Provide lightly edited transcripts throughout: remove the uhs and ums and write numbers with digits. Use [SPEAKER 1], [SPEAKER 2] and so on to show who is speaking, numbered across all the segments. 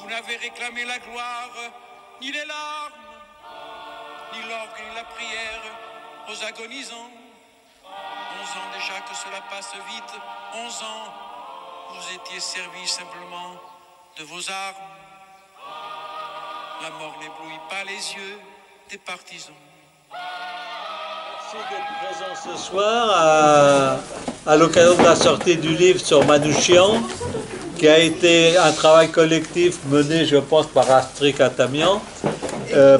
[SPEAKER 1] Vous n'avez réclamé la gloire, ni les larmes, ni l'orgue, ni la prière aux agonisants. 11 ans déjà que cela passe vite, 11 ans, vous étiez servis simplement de vos armes. La mort n'éblouit pas les yeux des partisans.
[SPEAKER 2] Merci d'être présent ce soir à l'occasion de la sortie du livre sur Manouchian, qui a été un travail collectif mené, je pense, par Astrid Atamian,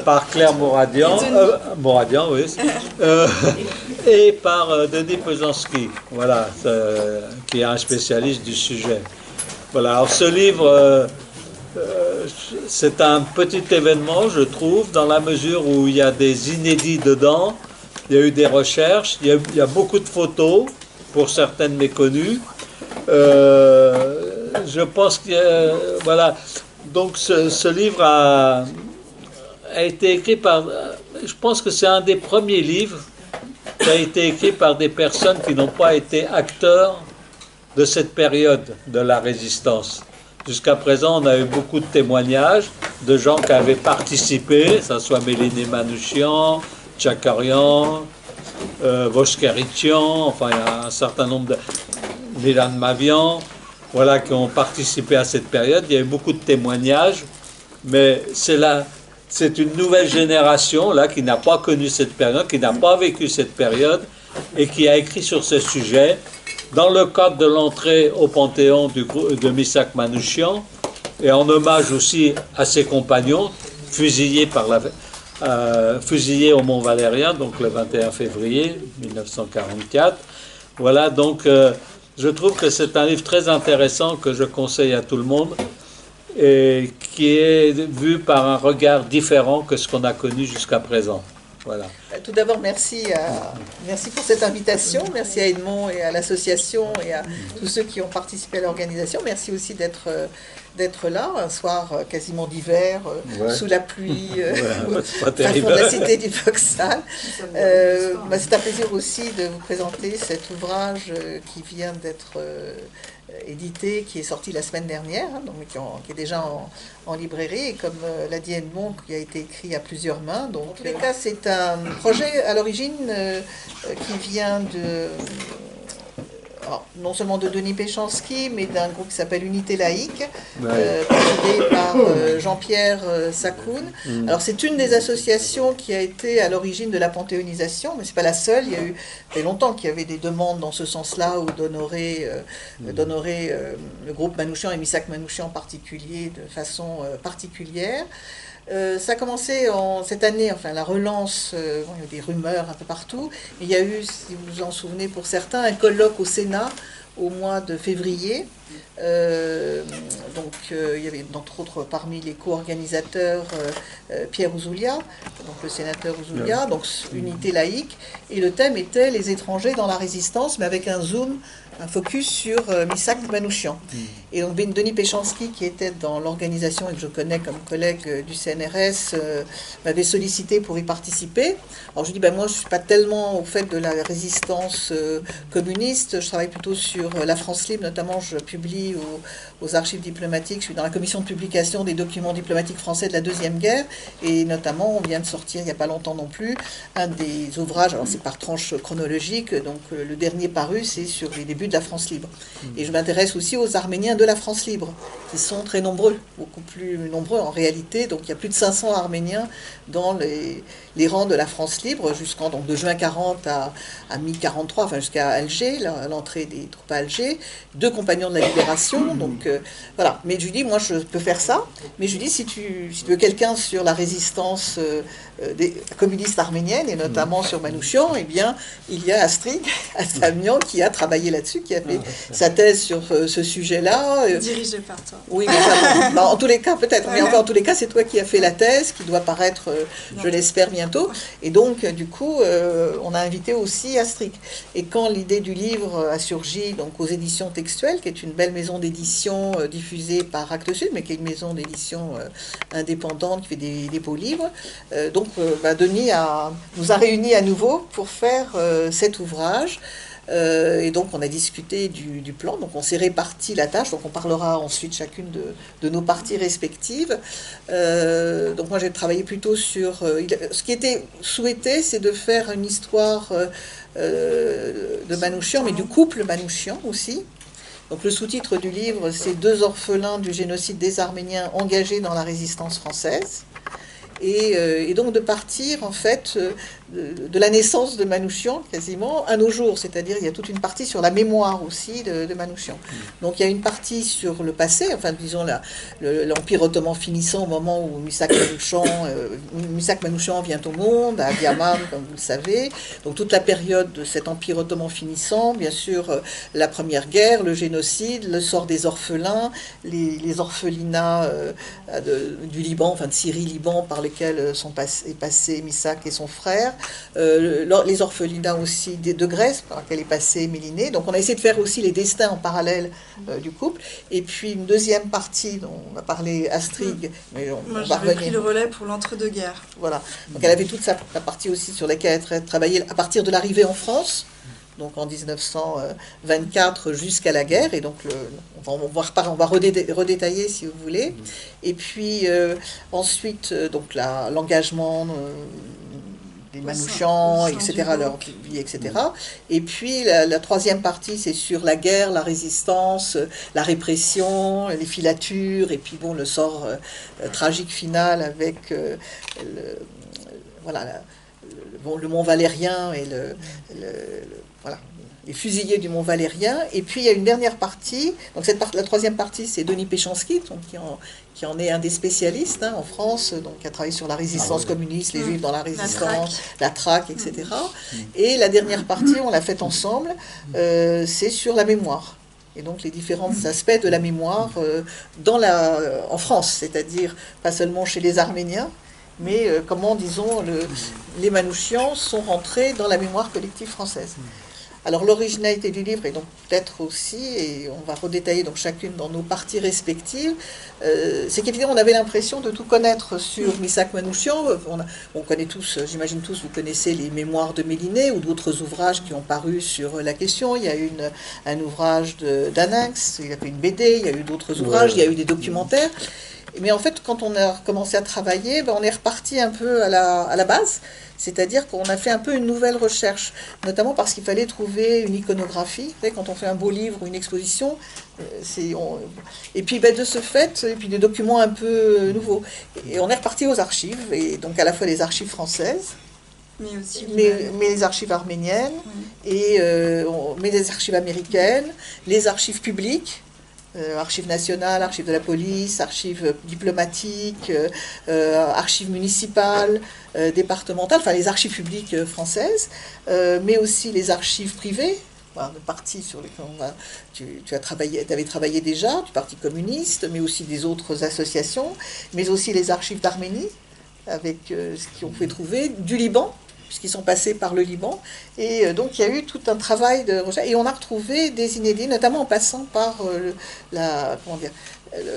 [SPEAKER 2] par Claire Moradian, oui, et par Denis Pesanski, voilà, qui est un spécialiste du sujet. Voilà, alors ce livre, c'est un petit événement, je trouve, dans la mesure où il y a des inédits dedans, il y a eu des recherches, il y a beaucoup de photos, pour certaines méconnues. Je pense que, voilà, donc ce livre a été écrit par, je pense que c'est un des premiers livres qui a été écrit par des personnes qui n'ont pas été acteurs de cette période de la résistance. Jusqu'à présent, on a eu beaucoup de témoignages de gens qui avaient participé, que ce soit Méline Manouchian, Tchakarian, Voshkerichian, enfin il y a un certain nombre de... Milan Mavian, voilà, qui ont participé à cette période. Il y a eu beaucoup de témoignages, mais c'est une nouvelle génération là qui n'a pas connu cette période, qui n'a pas vécu cette période et qui a écrit sur ce sujet dans le cadre de l'entrée au Panthéon de Missak Manouchian et en hommage aussi à ses compagnons fusillés fusillés au Mont Valérien, donc le 21 février 1944. Voilà, donc je trouve que c'est un livre très intéressant que je conseille à tout le monde et qui est vu par un regard différent que ce qu'on a connu jusqu'à présent. Voilà.
[SPEAKER 3] Tout d'abord, merci pour cette invitation. Merci à Edmond et à l'association et à tous ceux qui ont participé à l'organisation. Merci aussi d'être là, un soir quasiment d'hiver, sous la pluie, au fond de la cité du Vauxhall. C'est un plaisir aussi de vous présenter cet ouvrage qui vient d'être édité, qui est sorti la semaine dernière, hein, donc, qui est déjà en librairie, et comme l'a dit Edmond, qui a été écrit à plusieurs mains. Donc, en tous les cas, c'est un projet à l'origine qui vient de... Alors, non seulement de Denis Péchanski, mais d'un groupe qui s'appelle Unité laïque, présidé par Jean-Pierre Sakoun. Alors, c'est une des associations qui a été à l'origine de la panthéonisation, mais ce n'est pas la seule. Il y a fait longtemps qu'il y avait des demandes dans ce sens-là, ou d'honorer le groupe Manouchian et Missak Manouchian en particulier, de façon particulière. Ça a commencé cette année, enfin la relance, il y a eu des rumeurs un peu partout. Il y a eu, si vous vous en souvenez pour certains, un colloque au Sénat au mois de février. Il y avait entre autres parmi les co-organisateurs Pierre Ouzoulia, donc le sénateur Ouzoulia, donc Unité laïque, et le thème était les étrangers dans la résistance, mais avec un focus sur Missak Manouchian. Et donc Denis Péchanski, qui était dans l'organisation et que je connais comme collègue du CNRS, m'avait sollicité pour y participer. Alors je dis, moi je ne suis pas tellement au fait de la résistance communiste, je travaille plutôt sur la France libre, notamment je publie aux archives diplomatiques, je suis dans la commission de publication des documents diplomatiques français de la Deuxième Guerre, et notamment on vient de sortir il n'y a pas longtemps non plus un des ouvrages, alors c'est par tranche chronologique, donc le dernier paru c'est sur les débuts de la France libre. Et je m'intéresse aussi aux Arméniens de la France libre, qui sont très nombreux, beaucoup plus nombreux en réalité, donc il y a plus de 500 Arméniens dans les rangs de la France libre, donc de juin 40 à mi-43, enfin jusqu'à Alger, l'entrée des troupes à Alger, 2 compagnons de la libération, donc voilà. Mais je lui dis, moi je peux faire ça, mais je lui dis, si tu veux quelqu'un sur la résistance des communistes arméniennes, et notamment sur Manouchian, eh bien, il y a Astrid Atamian qui a travaillé là-dessus, qui a fait sa thèse sur ce sujet-là.
[SPEAKER 4] Dirigée par toi.
[SPEAKER 3] Oui, mais en tous les cas, peut-être, mais enfin, en tous les cas, c'est toi qui as fait la thèse, qui doit paraître, je l'espère, bientôt. Et donc, du coup, on a invité aussi Astrid. Et quand l'idée du livre a surgi, donc aux éditions textuelles, qui est une belle maison d'édition diffusée par Actes Sud, mais qui est une maison d'édition indépendante qui fait des beaux livres, donc Denis nous a réunis à nouveau pour faire cet ouvrage. Et donc on a discuté du plan, donc on s'est réparti la tâche, donc on parlera ensuite chacune de nos parties respectives. Donc moi j'ai travaillé plutôt sur... ce qui était souhaité, c'est de faire une histoire de Manouchian, mais du couple Manouchian aussi. Donc le sous-titre du livre, c'est « Deux orphelins du génocide des Arméniens engagés dans la résistance française ». Et donc de partir en fait de la naissance de Manouchian quasiment à nos jours, c'est-à-dire il y a toute une partie sur la mémoire aussi de Manouchian. Donc il y a une partie sur le passé, enfin disons l'Empire ottoman finissant au moment où Misak Manouchian vient au monde, à Diaman comme vous le savez, donc toute la période de cet Empire ottoman finissant, bien sûr la Première Guerre, le génocide, le sort des orphelins, les orphelinats du Liban, enfin de Syrie-Liban par lesquels est passé Misak et son frère, les orphelinats aussi de Grèce par lesquels est passé Méliné. Donc on a essayé de faire aussi les destins en parallèle du couple. Et puis une deuxième partie dont on a parlé Astrid, mais
[SPEAKER 4] moi j'avais pris le relais pour l'entre-deux-guerres.
[SPEAKER 3] Voilà, donc elle avait toute la partie aussi sur laquelle elle travaillait à partir de l'arrivée en France, donc en 1924 jusqu'à la guerre, et donc on va redétailler si vous voulez. Et puis ensuite, donc l'engagement des Manouchians, etc., leur vie, etc. Et puis la troisième partie, c'est sur la guerre, la résistance, la répression, les filatures, et puis bon, le sort tragique final avec le Mont Valérien et voilà, les fusillés du Mont Valérien. Et puis il y a une dernière partie, donc la troisième partie, c'est Denis Péchanski, donc, qui en est un des spécialistes en France, donc qui a travaillé sur la résistance communiste, les Juifs dans la résistance, la traque, etc. Et la dernière partie, on l'a faite ensemble, c'est sur la mémoire. Et donc les différents aspects de la mémoire en France, c'est-à-dire pas seulement chez les Arméniens, mais comment, disons, les Manouchians sont rentrés dans la mémoire collective française. Alors l'originalité du livre est donc peut-être aussi, et on va redétailler donc chacune dans nos parties respectives, c'est qu'évidemment on avait l'impression de tout connaître sur Misak Manouchian. On connaît tous, j'imagine tous, vous connaissez les mémoires de Méliné ou d'autres ouvrages qui ont paru sur la question. Il y a eu un ouvrage d'Aninx, il y a eu une BD, il y a eu d'autres ouvrages, il y a eu des documentaires. Mais en fait, quand on a commencé à travailler, on est reparti un peu à la base, c'est-à-dire qu'on a fait un peu une nouvelle recherche, notamment parce qu'il fallait trouver une iconographie. Vous savez, quand on fait un beau livre ou une exposition, et puis de ce fait, et puis des documents un peu nouveaux. Et on est reparti aux archives, et donc à la fois les archives françaises, mais les archives arméniennes, mais les archives américaines, les archives publiques, archives nationales, archives de la police, archives diplomatiques, archives municipales, départementales, enfin les archives publiques françaises, mais aussi les archives privées, de partis sur lesquels tu avais travaillé déjà, du Parti communiste, mais aussi des autres associations, mais aussi les archives d'Arménie, avec ce qu'on pouvait trouver, du Liban, puisqu'ils sont passés par le Liban. Et donc il y a eu tout un travail de recherche. Et on a retrouvé des inédits, notamment en passant par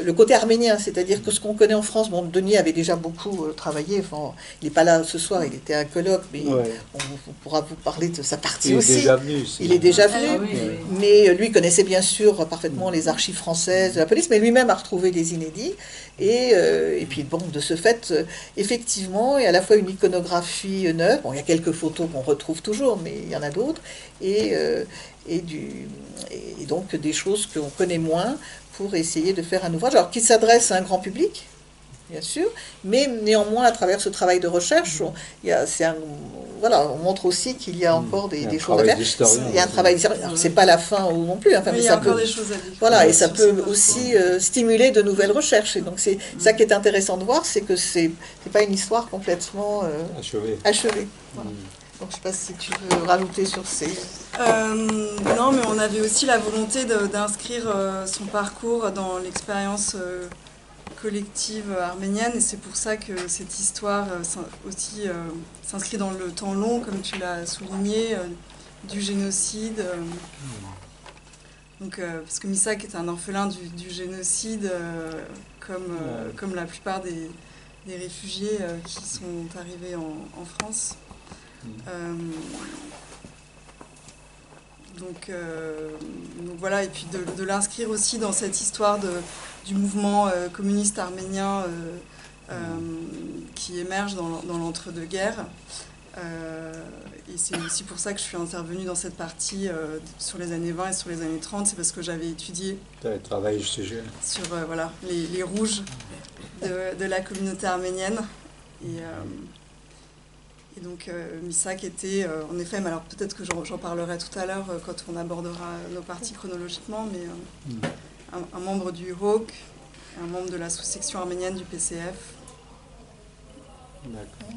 [SPEAKER 3] le côté arménien, c'est-à-dire que ce qu'on connaît en France, Denis avait déjà beaucoup travaillé, enfin, il n'est pas là ce soir, il était à un colloque, mais on pourra vous parler de sa partie aussi. Il est déjà venu, mais lui connaissait bien sûr parfaitement les archives françaises de la police, mais lui-même a retrouvé des inédits, et puis bon, de ce fait, effectivement, il y a à la fois une iconographie neuve, il y a quelques photos qu'on retrouve toujours, mais il y en a d'autres, et donc des choses qu'on connaît moins, pour essayer de faire un ouvrage, alors qui s'adresse à un grand public, bien sûr, mais néanmoins, à travers ce travail de recherche, on montre aussi qu'il y a encore des choses à faire. Il y a un travail d'historien. Alors, c'est pas la fin non plus, mais
[SPEAKER 4] il y a encore des choses à dire.
[SPEAKER 3] Voilà, et ça peut aussi stimuler de nouvelles recherches. Et donc, c'est ça qui est intéressant de voir, c'est que c'est pas une histoire complètement achevée. Voilà. Donc, je ne sais pas si tu veux rajouter sur ces...
[SPEAKER 4] Non, mais on avait aussi la volonté d'inscrire son parcours dans l'expérience collective arménienne, et c'est pour ça que cette histoire aussi s'inscrit dans le temps long, comme tu l'as souligné, du génocide. Donc, parce que Misak est un orphelin du génocide, comme la plupart des réfugiés qui sont arrivés en France. donc voilà, et puis de l'inscrire aussi dans cette histoire du mouvement communiste arménien qui émerge dans l'entre-deux-guerres. Et c'est aussi pour ça que je suis intervenue dans cette partie sur les années 20 et sur les années 30, c'est parce que j'avais étudié sur voilà, les rouges de la communauté arménienne. Et donc Missak était, en effet, mais alors peut-être que j'en parlerai tout à l'heure quand on abordera nos parties chronologiquement, mais un membre du HAUC, un membre de la sous-section arménienne du PCF.
[SPEAKER 2] D'accord.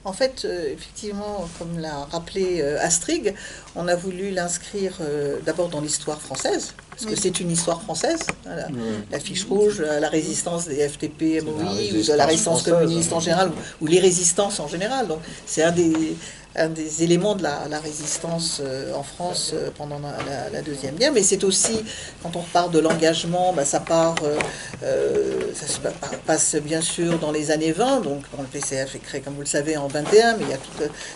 [SPEAKER 3] En fait, effectivement, comme l'a rappelé Astrig, on a voulu l'inscrire d'abord dans l'histoire française, parce que c'est une histoire française, hein, la fiche rouge, la résistance des FTP, MOI, ou de la résistance communiste en général, ou les résistances en général. Donc, c'est un des éléments de la résistance en France pendant la Deuxième Guerre, mais c'est aussi, quand on parle de l'engagement, ça ça se passe bien sûr dans les années 20, donc le PCF est créé, comme vous le savez, en 21, mais il y a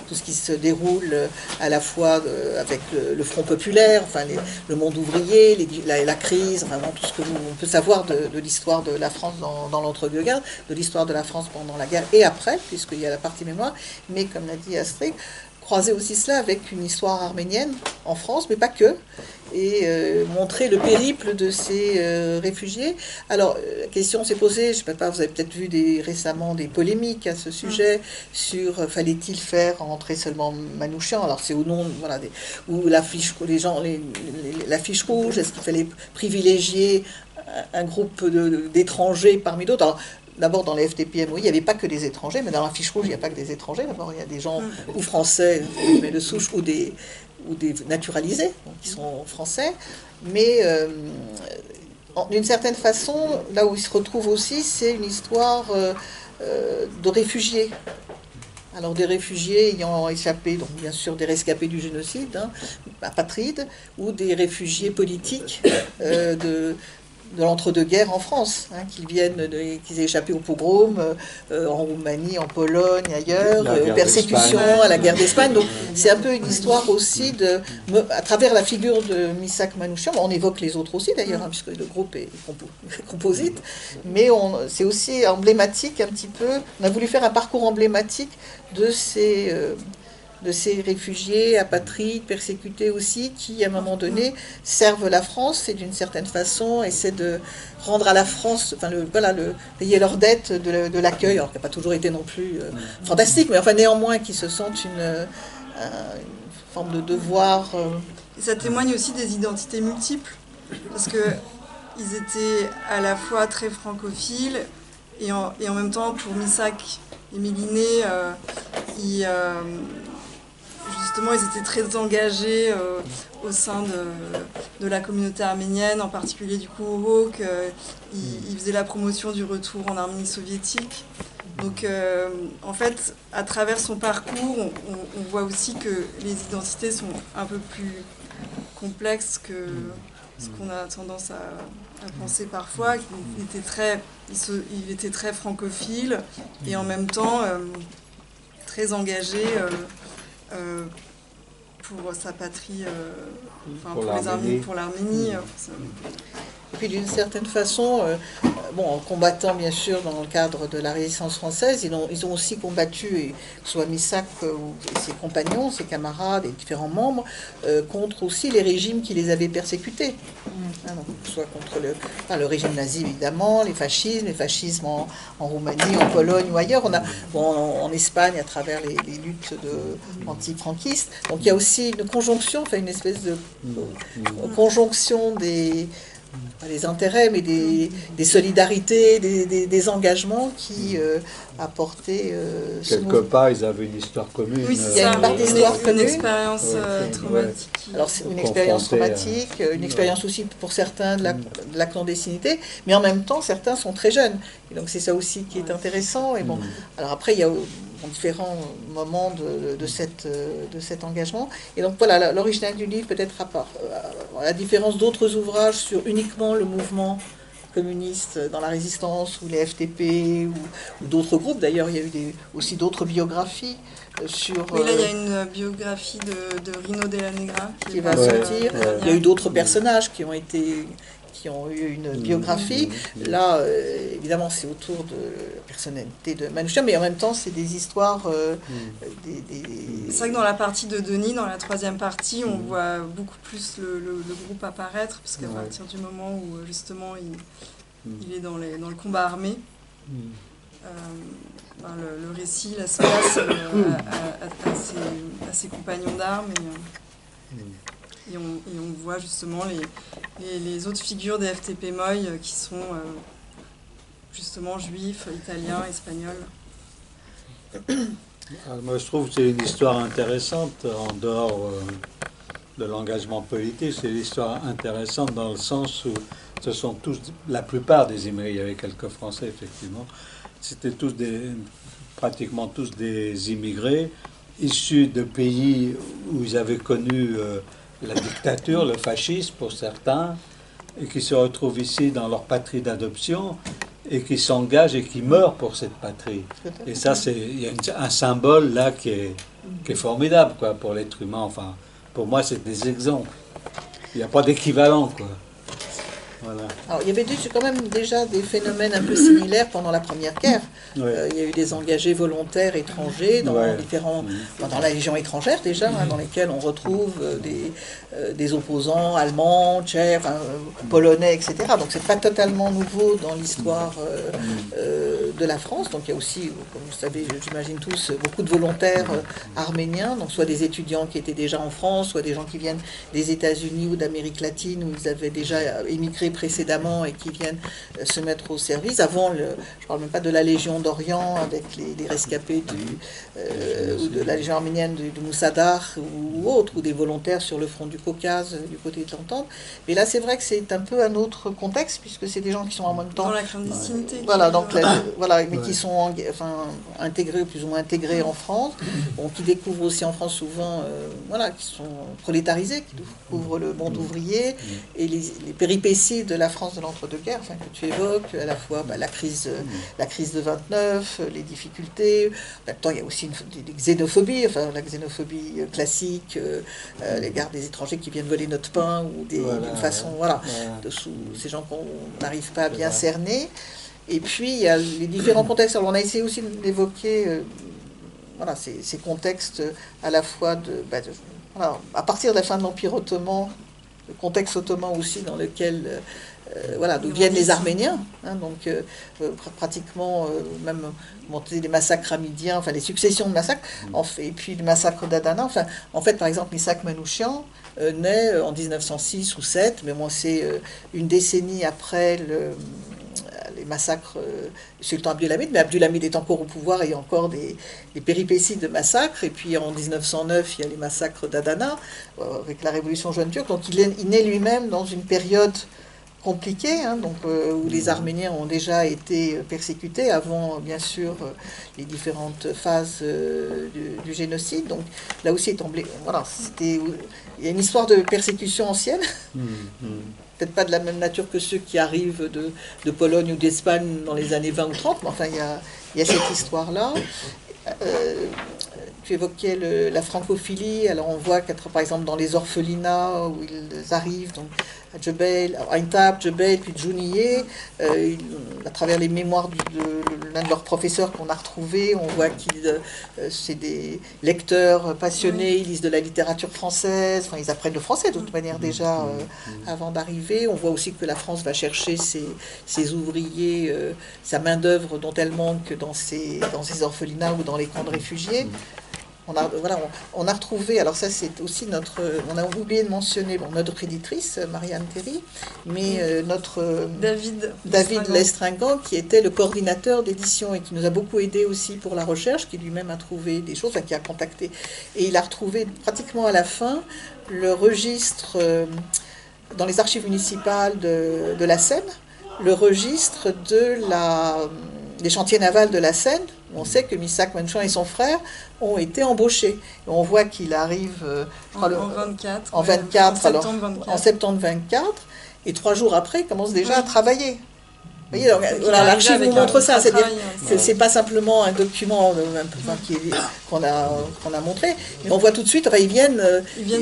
[SPEAKER 3] tout ce qui se déroule à la fois avec le Front populaire, enfin le monde ouvrier, la crise, vraiment tout ce que on peut savoir de l'histoire de la France dans l'entre-deux-guerres, de l'histoire de la France pendant la guerre et après, puisqu'il y a la partie mémoire, mais comme l'a dit Astrid, croiser aussi cela avec une histoire arménienne en France, mais pas que, et montrer le périple de ces réfugiés. Alors, la question s'est posée, je ne sais pas, vous avez peut-être vu récemment des polémiques à ce sujet, sur fallait-il faire entrer seulement Manouchian, alors c'est au nom, voilà, ou la fiche rouge, est-ce qu'il fallait privilégier un groupe d'étrangers parmi d'autres. Alors, d'abord, dans les FTP-MOI, il n'y avait pas que des étrangers, mais dans la fiche rouge, il n'y a pas que des étrangers. D'abord, il y a des gens ou français, mais de souche, ou des naturalisés, donc qui sont français. Mais d'une certaine façon, là où ils se retrouvent aussi, c'est une histoire de réfugiés. Alors des réfugiés ayant échappé, donc bien sûr des rescapés du génocide, apatrides, ou des réfugiés politiques de l'entre-deux-guerres en France, qu'ils aient échappé au pogrom en Roumanie, en Pologne, ailleurs, aux persécutions, à la guerre d'Espagne. Donc c'est un peu une histoire aussi à travers la figure de Missak Manouchian, on évoque les autres aussi d'ailleurs, puisque le groupe est composite, mais c'est aussi emblématique un petit peu, on a voulu faire un parcours emblématique de ces réfugiés, apatrides, persécutés aussi, qui à un moment donné servent la France et d'une certaine façon essaient de rendre à la France, payer leur dette de l'accueil, alors qui n'a pas toujours été non plus fantastique, mais enfin néanmoins qui se sentent une forme de devoir.
[SPEAKER 4] Et ça témoigne aussi des identités multiples, parce qu'ils étaient à la fois très francophiles et en même temps pour Missak et Méliné, justement, ils étaient très engagés au sein de la communauté arménienne, en particulier du coup au HAUC. Ils faisaient la promotion du retour en Arménie soviétique. Donc, en fait, à travers son parcours, on voit aussi que les identités sont un peu plus complexes que ce qu'on a tendance à penser parfois. Il était très francophile et en même temps très engagé pour sa patrie, pour l'Arménie.
[SPEAKER 3] Et puis d'une certaine façon, en combattant bien sûr dans le cadre de la résistance française, ils ont aussi combattu, que ce soit Missak ou ses compagnons, ses camarades et différents membres, contre aussi les régimes qui les avaient persécutés. Donc, que ce soit contre le régime nazi évidemment, les fascismes en Roumanie, en Pologne ou ailleurs. On a en Espagne à travers les luttes anti-franquistes. Donc il y a aussi une conjonction, une espèce de conjonction des intérêts, mais des solidarités, des engagements qui apportaient...
[SPEAKER 2] Quelque part, ils avaient une histoire commune.
[SPEAKER 4] Oui, il y a une part d'histoire commune. Une expérience traumatique.
[SPEAKER 3] Alors, c'est une expérience traumatique, une expérience aussi pour certains de la clandestinité, mais en même temps, certains sont très jeunes. Et donc, c'est ça aussi qui est intéressant. Et alors après, il y a différents moments de cet engagement. Et donc voilà, l'original du livre peut-être à la différence d'autres ouvrages sur uniquement le mouvement communistes dans la résistance, ou les FTP, ou d'autres groupes. D'ailleurs, il y a eu aussi d'autres biographies sur...
[SPEAKER 4] Oui, là, il y a une biographie de Rino Della Negra
[SPEAKER 3] qui va sortir. Il y a eu d'autres personnages qui ont eu une biographie. Là, évidemment, c'est autour de la personnalité de Manouchian, mais en même temps, c'est des histoires...
[SPEAKER 4] C'est vrai que dans la partie de Denis, dans la troisième partie, on voit beaucoup plus le groupe apparaître, parce qu'à partir du moment où, justement, il est dans le combat armé, le récit laisse place à ses compagnons d'armes, et on voit justement les autres figures des FTP Moy qui sont justement juifs, italiens, espagnols.
[SPEAKER 2] Moi, je trouve que c'est une histoire intéressante en dehors de l'engagement politique. C'est une histoire intéressante dans le sens où ce sont tous, la plupart des immigrés, il y avait quelques Français effectivement, c'était pratiquement tous des immigrés issus de pays où ils avaient connu la dictature, le fascisme pour certains, et qui se retrouvent ici dans leur patrie d'adoption et qui s'engagent et qui meurent pour cette patrie. Et ça, il y a un symbole là qui est formidable quoi, pour l'être humain. Enfin, pour moi, c'est des exemples. Il n'y a pas d'équivalent, quoi. Voilà. Alors,
[SPEAKER 3] il y avait quand même déjà des phénomènes un peu similaires pendant la Première Guerre. Il y a eu des engagés volontaires étrangers dans dans la Légion étrangère déjà, dans lesquels on retrouve des opposants allemands, tchèques, polonais, etc. Donc c'est pas totalement nouveau dans l'histoire de la France. Donc il y a aussi, comme vous savez, j'imagine tous, beaucoup de volontaires arméniens, donc soit des étudiants qui étaient déjà en France, soit des gens qui viennent des États-Unis ou d'Amérique latine où ils avaient déjà émigré précédemment et qui viennent se mettre au service. Avant, je ne parle même pas de la Légion d'Orient avec les rescapés ou de la Légion arménienne de Moussadar ou autres, ou des volontaires sur le front du Caucase, du côté de l'Entente. Mais là, c'est vrai que c'est un peu un autre contexte, puisque c'est des gens qui sont en même temps...
[SPEAKER 4] Dans la clandestinité.
[SPEAKER 3] Voilà, mais qui sont intégrés, plus ou moins intégrés en France, qui découvrent aussi en France souvent, qui sont prolétarisés, qui découvrent le monde ouvrier, et les péripéties de la France de l'entre-deux-guerres, que tu évoques, à la fois la crise de 29, les difficultés. En même temps, il y a aussi des xénophobies, la xénophobie classique, l'égard des étrangers qui viennent voler notre pain, ou d'une façon, ces gens qu'on n'arrive pas à bien cerner. Et puis, il y a les différents contextes. Alors, on a essayé aussi d'évoquer ces contextes à la fois à partir de la fin de l'Empire ottoman, le contexte ottoman aussi dans lequel d'où viennent les Arméniens, pratiquement même monter des massacres hamidiens, les successions de massacres, et puis le massacre d'Adana. En fait, par exemple, Misak Manouchian naît en 1906 ou 7, mais c'est une décennie après les massacres du sultan Abdulhamid, mais Abdulhamid est encore au pouvoir et il y a encore des péripéties de massacres. Et puis en 1909, il y a les massacres d'Adana avec la révolution jeune turque. Donc il naît lui-même dans une période compliquée, où les Arméniens ont déjà été persécutés avant, bien sûr, les différentes phases du génocide. Donc là aussi, il y a une histoire de persécution ancienne. Peut-être pas de la même nature que ceux qui arrivent de Pologne ou d'Espagne dans les années 20 ou 30, mais il y a cette histoire-là. Tu évoquais la francophilie, alors on voit par exemple dans les orphelinats où ils arrivent, donc à Djebel, Aintab, Djebel, puis Djounié, à travers les mémoires de l'un de leurs professeurs qu'on a retrouvé, on voit qu'ils c'est des lecteurs passionnés, ils lisent de la littérature française, ils apprennent le français de toute manière déjà avant d'arriver. On voit aussi que la France va chercher ses ouvriers, sa main-d'œuvre dont elle manque dans ces orphelinats ou dans les camps de réfugiés. On a retrouvé, alors ça c'est aussi on a oublié de mentionner notre éditrice, Marianne Théry, mais notre David Lestringant, qui était le coordinateur d'édition et qui nous a beaucoup aidé aussi pour la recherche, qui lui-même a trouvé des choses, qui a contacté, et il a retrouvé pratiquement à la fin le registre dans les archives municipales de la Seine, le registre des chantiers navals de la Seine. On sait que Misak Manouchian et son frère ont été embauchés. Et on voit qu'il arrive en septembre 24, et 3 jours après, il commence déjà à travailler. Vous voyez, donc, voilà, l'archive vous montre ça. C'est pas simplement un document qu'on a montré, mais on voit tout de suite, enfin, ils viennent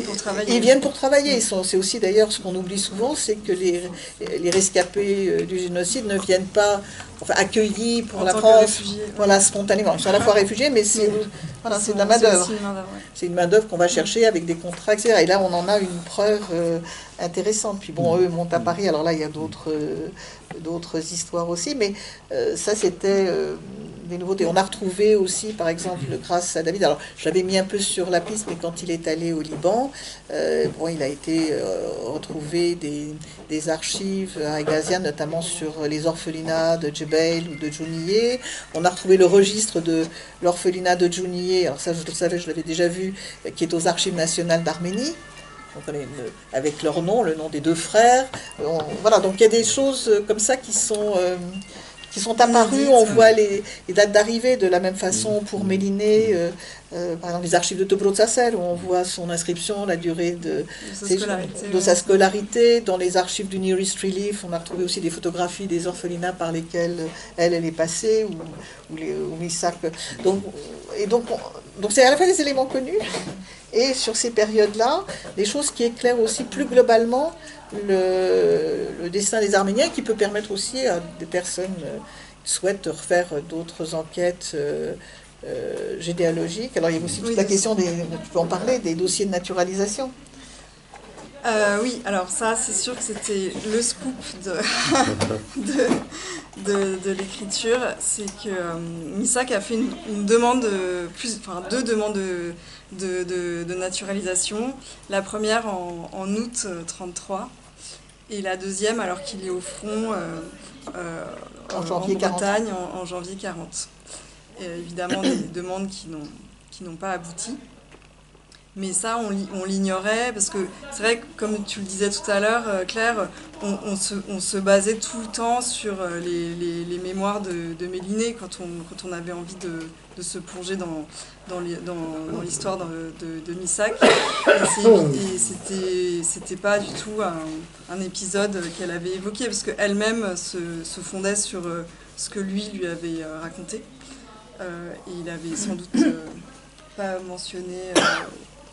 [SPEAKER 3] pour travailler. Ils viennent pour travailler. C'est aussi d'ailleurs ce qu'on oublie souvent, c'est que les rescapés du génocide ne viennent pas accueillis pour la France, voilà, spontanément. Ils sont à la fois réfugiés, mais c'est de la main-d'œuvre. C'est une main-d'œuvre qu'on va chercher avec des contrats, etc. Et là, on en a une preuve intéressante. Puis bon, eux montent à Paris, alors là, il y a d'autres histoires aussi, mais ça, c'était des nouveautés. On a retrouvé aussi, par exemple, grâce à David, alors je l'avais mis un peu sur la piste, mais quand il est allé au Liban, il a été retrouvé des archives à Agazian, notamment sur les orphelinats de Djebail ou de Djouniyeh. On a retrouvé le registre de l'orphelinat de Djouniyeh, alors ça, je le savais, je l'avais déjà vu, qui est aux Archives nationales d'Arménie. Donc, avec leur nom, le nom des deux frères. Voilà, donc il y a des choses comme ça qui sont apparues. On voit les dates d'arrivée de la même façon pour Méliné, par exemple les archives de Tobruk-Sassel, où on voit son inscription, la durée de sa scolarité. Dans les archives du Nearest Relief, on a retrouvé aussi des photographies des orphelinats par lesquels elle est passée, ou Missak. Donc c'est à la fois des éléments connus, et sur ces périodes-là, des choses qui éclairent aussi plus globalement le destin des Arméniens, qui peut permettre aussi à des personnes qui souhaitent refaire d'autres enquêtes généalogiques. Alors il y a aussi toute la question, tu peux en parler, des dossiers de naturalisation.
[SPEAKER 4] Oui, alors ça, c'est sûr que c'était le scoop de l'écriture, c'est que Missak a fait une demande, deux demandes de naturalisation. La première en août 1933, et la deuxième alors qu'il est au front en Bretagne en janvier 1940. Évidemment, des demandes qui n'ont pas abouti. Mais ça, on l'ignorait, parce que c'est vrai que, comme tu le disais tout à l'heure, Claire, on se basait tout le temps sur les mémoires de Méliné quand on avait envie de se plonger dans l'histoire de Missak. Et c'était pas du tout un épisode qu'elle avait évoqué, parce qu'elle-même se fondait sur ce que lui avait raconté. Et il avait sans doute pas mentionné...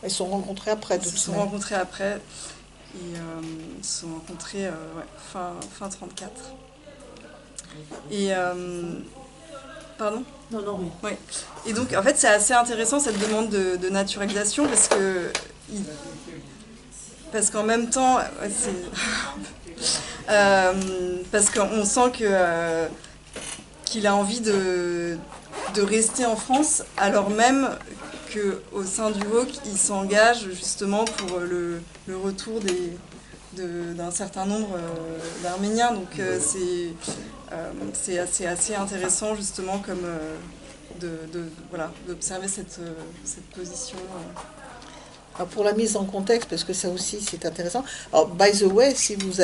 [SPEAKER 3] Ils se sont rencontrés après.
[SPEAKER 4] Ils se sont rencontrés après. Et ils se sont rencontrés fin 1934. Et... pardon ?
[SPEAKER 5] Non, oui.
[SPEAKER 4] Oui. Et donc, en fait, c'est assez intéressant, cette demande de naturalisation, parce qu'en même temps... parce qu'on sent qu'il a envie de rester en France, alors même qu'au sein du WOC, il s'engage justement pour le retour d'un certain nombre d'Arméniens. Donc c'est assez intéressant justement comme d'observer cette position.
[SPEAKER 3] Alors pour la mise en contexte, parce que ça aussi c'est intéressant. Alors, by the way, si vous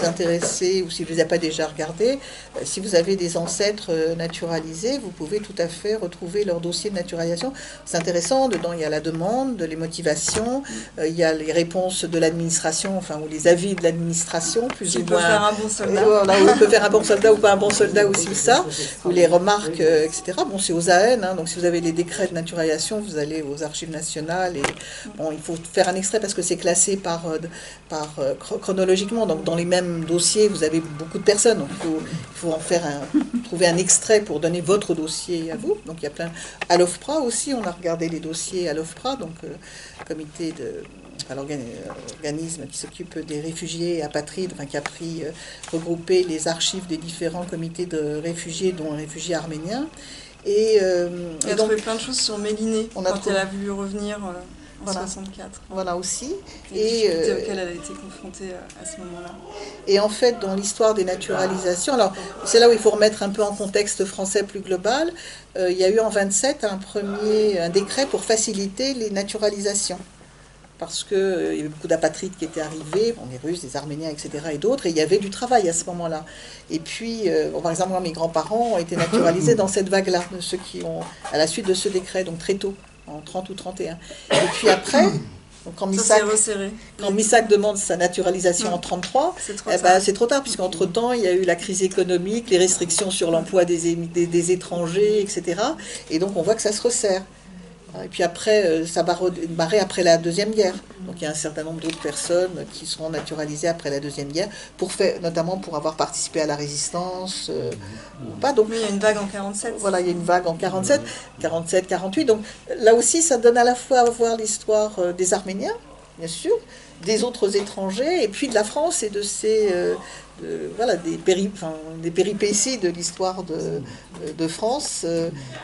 [SPEAKER 3] intéressez, ou si vous n'avez pas déjà regardé, si vous avez des ancêtres naturalisés, vous pouvez tout à fait retrouver leur dossier de naturalisation. C'est intéressant, dedans il y a la demande, les motivations, il y a les réponses de l'administration, ou les avis de l'administration, plus ou moins.
[SPEAKER 4] Peut faire un bon soldat.
[SPEAKER 3] On peut faire un bon soldat ou pas un bon soldat aussi, ça, ou les remarques, etc. Bon, c'est aux AN, donc si vous avez les décrets de naturalisation, vous allez aux archives nationales et... Bon, il faut faire un extrait parce que c'est classé chronologiquement. Donc, dans les mêmes dossiers, vous avez beaucoup de personnes. Donc, il faut trouver un extrait pour donner votre dossier à vous. Donc, il y a plein. À l'OFPRA aussi, on a regardé les dossiers à l'OFPRA, donc comité l'organisme qui s'occupe des réfugiés apatrides, qui a regroupé les archives des différents comités de réfugiés, dont les réfugiés arméniens. Et
[SPEAKER 4] on a trouvé plein de choses sur Méliné quand elle a voulu revenir. En 1964.
[SPEAKER 3] Voilà aussi.
[SPEAKER 4] Et auxquelles elle a été confrontée à ce moment-là.
[SPEAKER 3] Et en fait, dans l'histoire des naturalisations, alors c'est là où il faut remettre un peu en contexte français plus global, il y a eu en 1927 un décret pour faciliter les naturalisations. Parce qu'il y avait beaucoup d'apatrides qui étaient arrivés, des Russes, des Arméniens, etc. et d'autres, et il y avait du travail à ce moment-là. Et puis, par exemple, moi, mes grands-parents ont été naturalisés dans cette vague-là, de ceux qui ont, à la suite de ce décret, donc très tôt. En 30 ou 31. Et puis après, Donc quand
[SPEAKER 4] Ça
[SPEAKER 3] Missak,
[SPEAKER 4] s'est resserré.
[SPEAKER 3] quand Missak demande sa naturalisation en 1933,
[SPEAKER 4] C'est trop
[SPEAKER 3] eh
[SPEAKER 4] tard.
[SPEAKER 3] ben, c'est trop tard, puisqu'entre-temps, il y a eu la crise économique, les restrictions sur l'emploi des étrangers, etc. Et donc on voit que ça se resserre. Et puis après, ça va redémarrer après la Deuxième Guerre. Donc il y a un certain nombre d'autres personnes qui seront naturalisées après la Deuxième Guerre, notamment pour avoir participé à la résistance. Ou pas. Donc,
[SPEAKER 4] Oui, il y a une vague en 47.
[SPEAKER 3] voilà, il y a une vague en 47, 47, 48. Donc là aussi, ça donne à la fois à voir l'histoire des Arméniens, bien sûr, des autres étrangers, et puis de la France et de ces... voilà, des péripéties de l'histoire de France.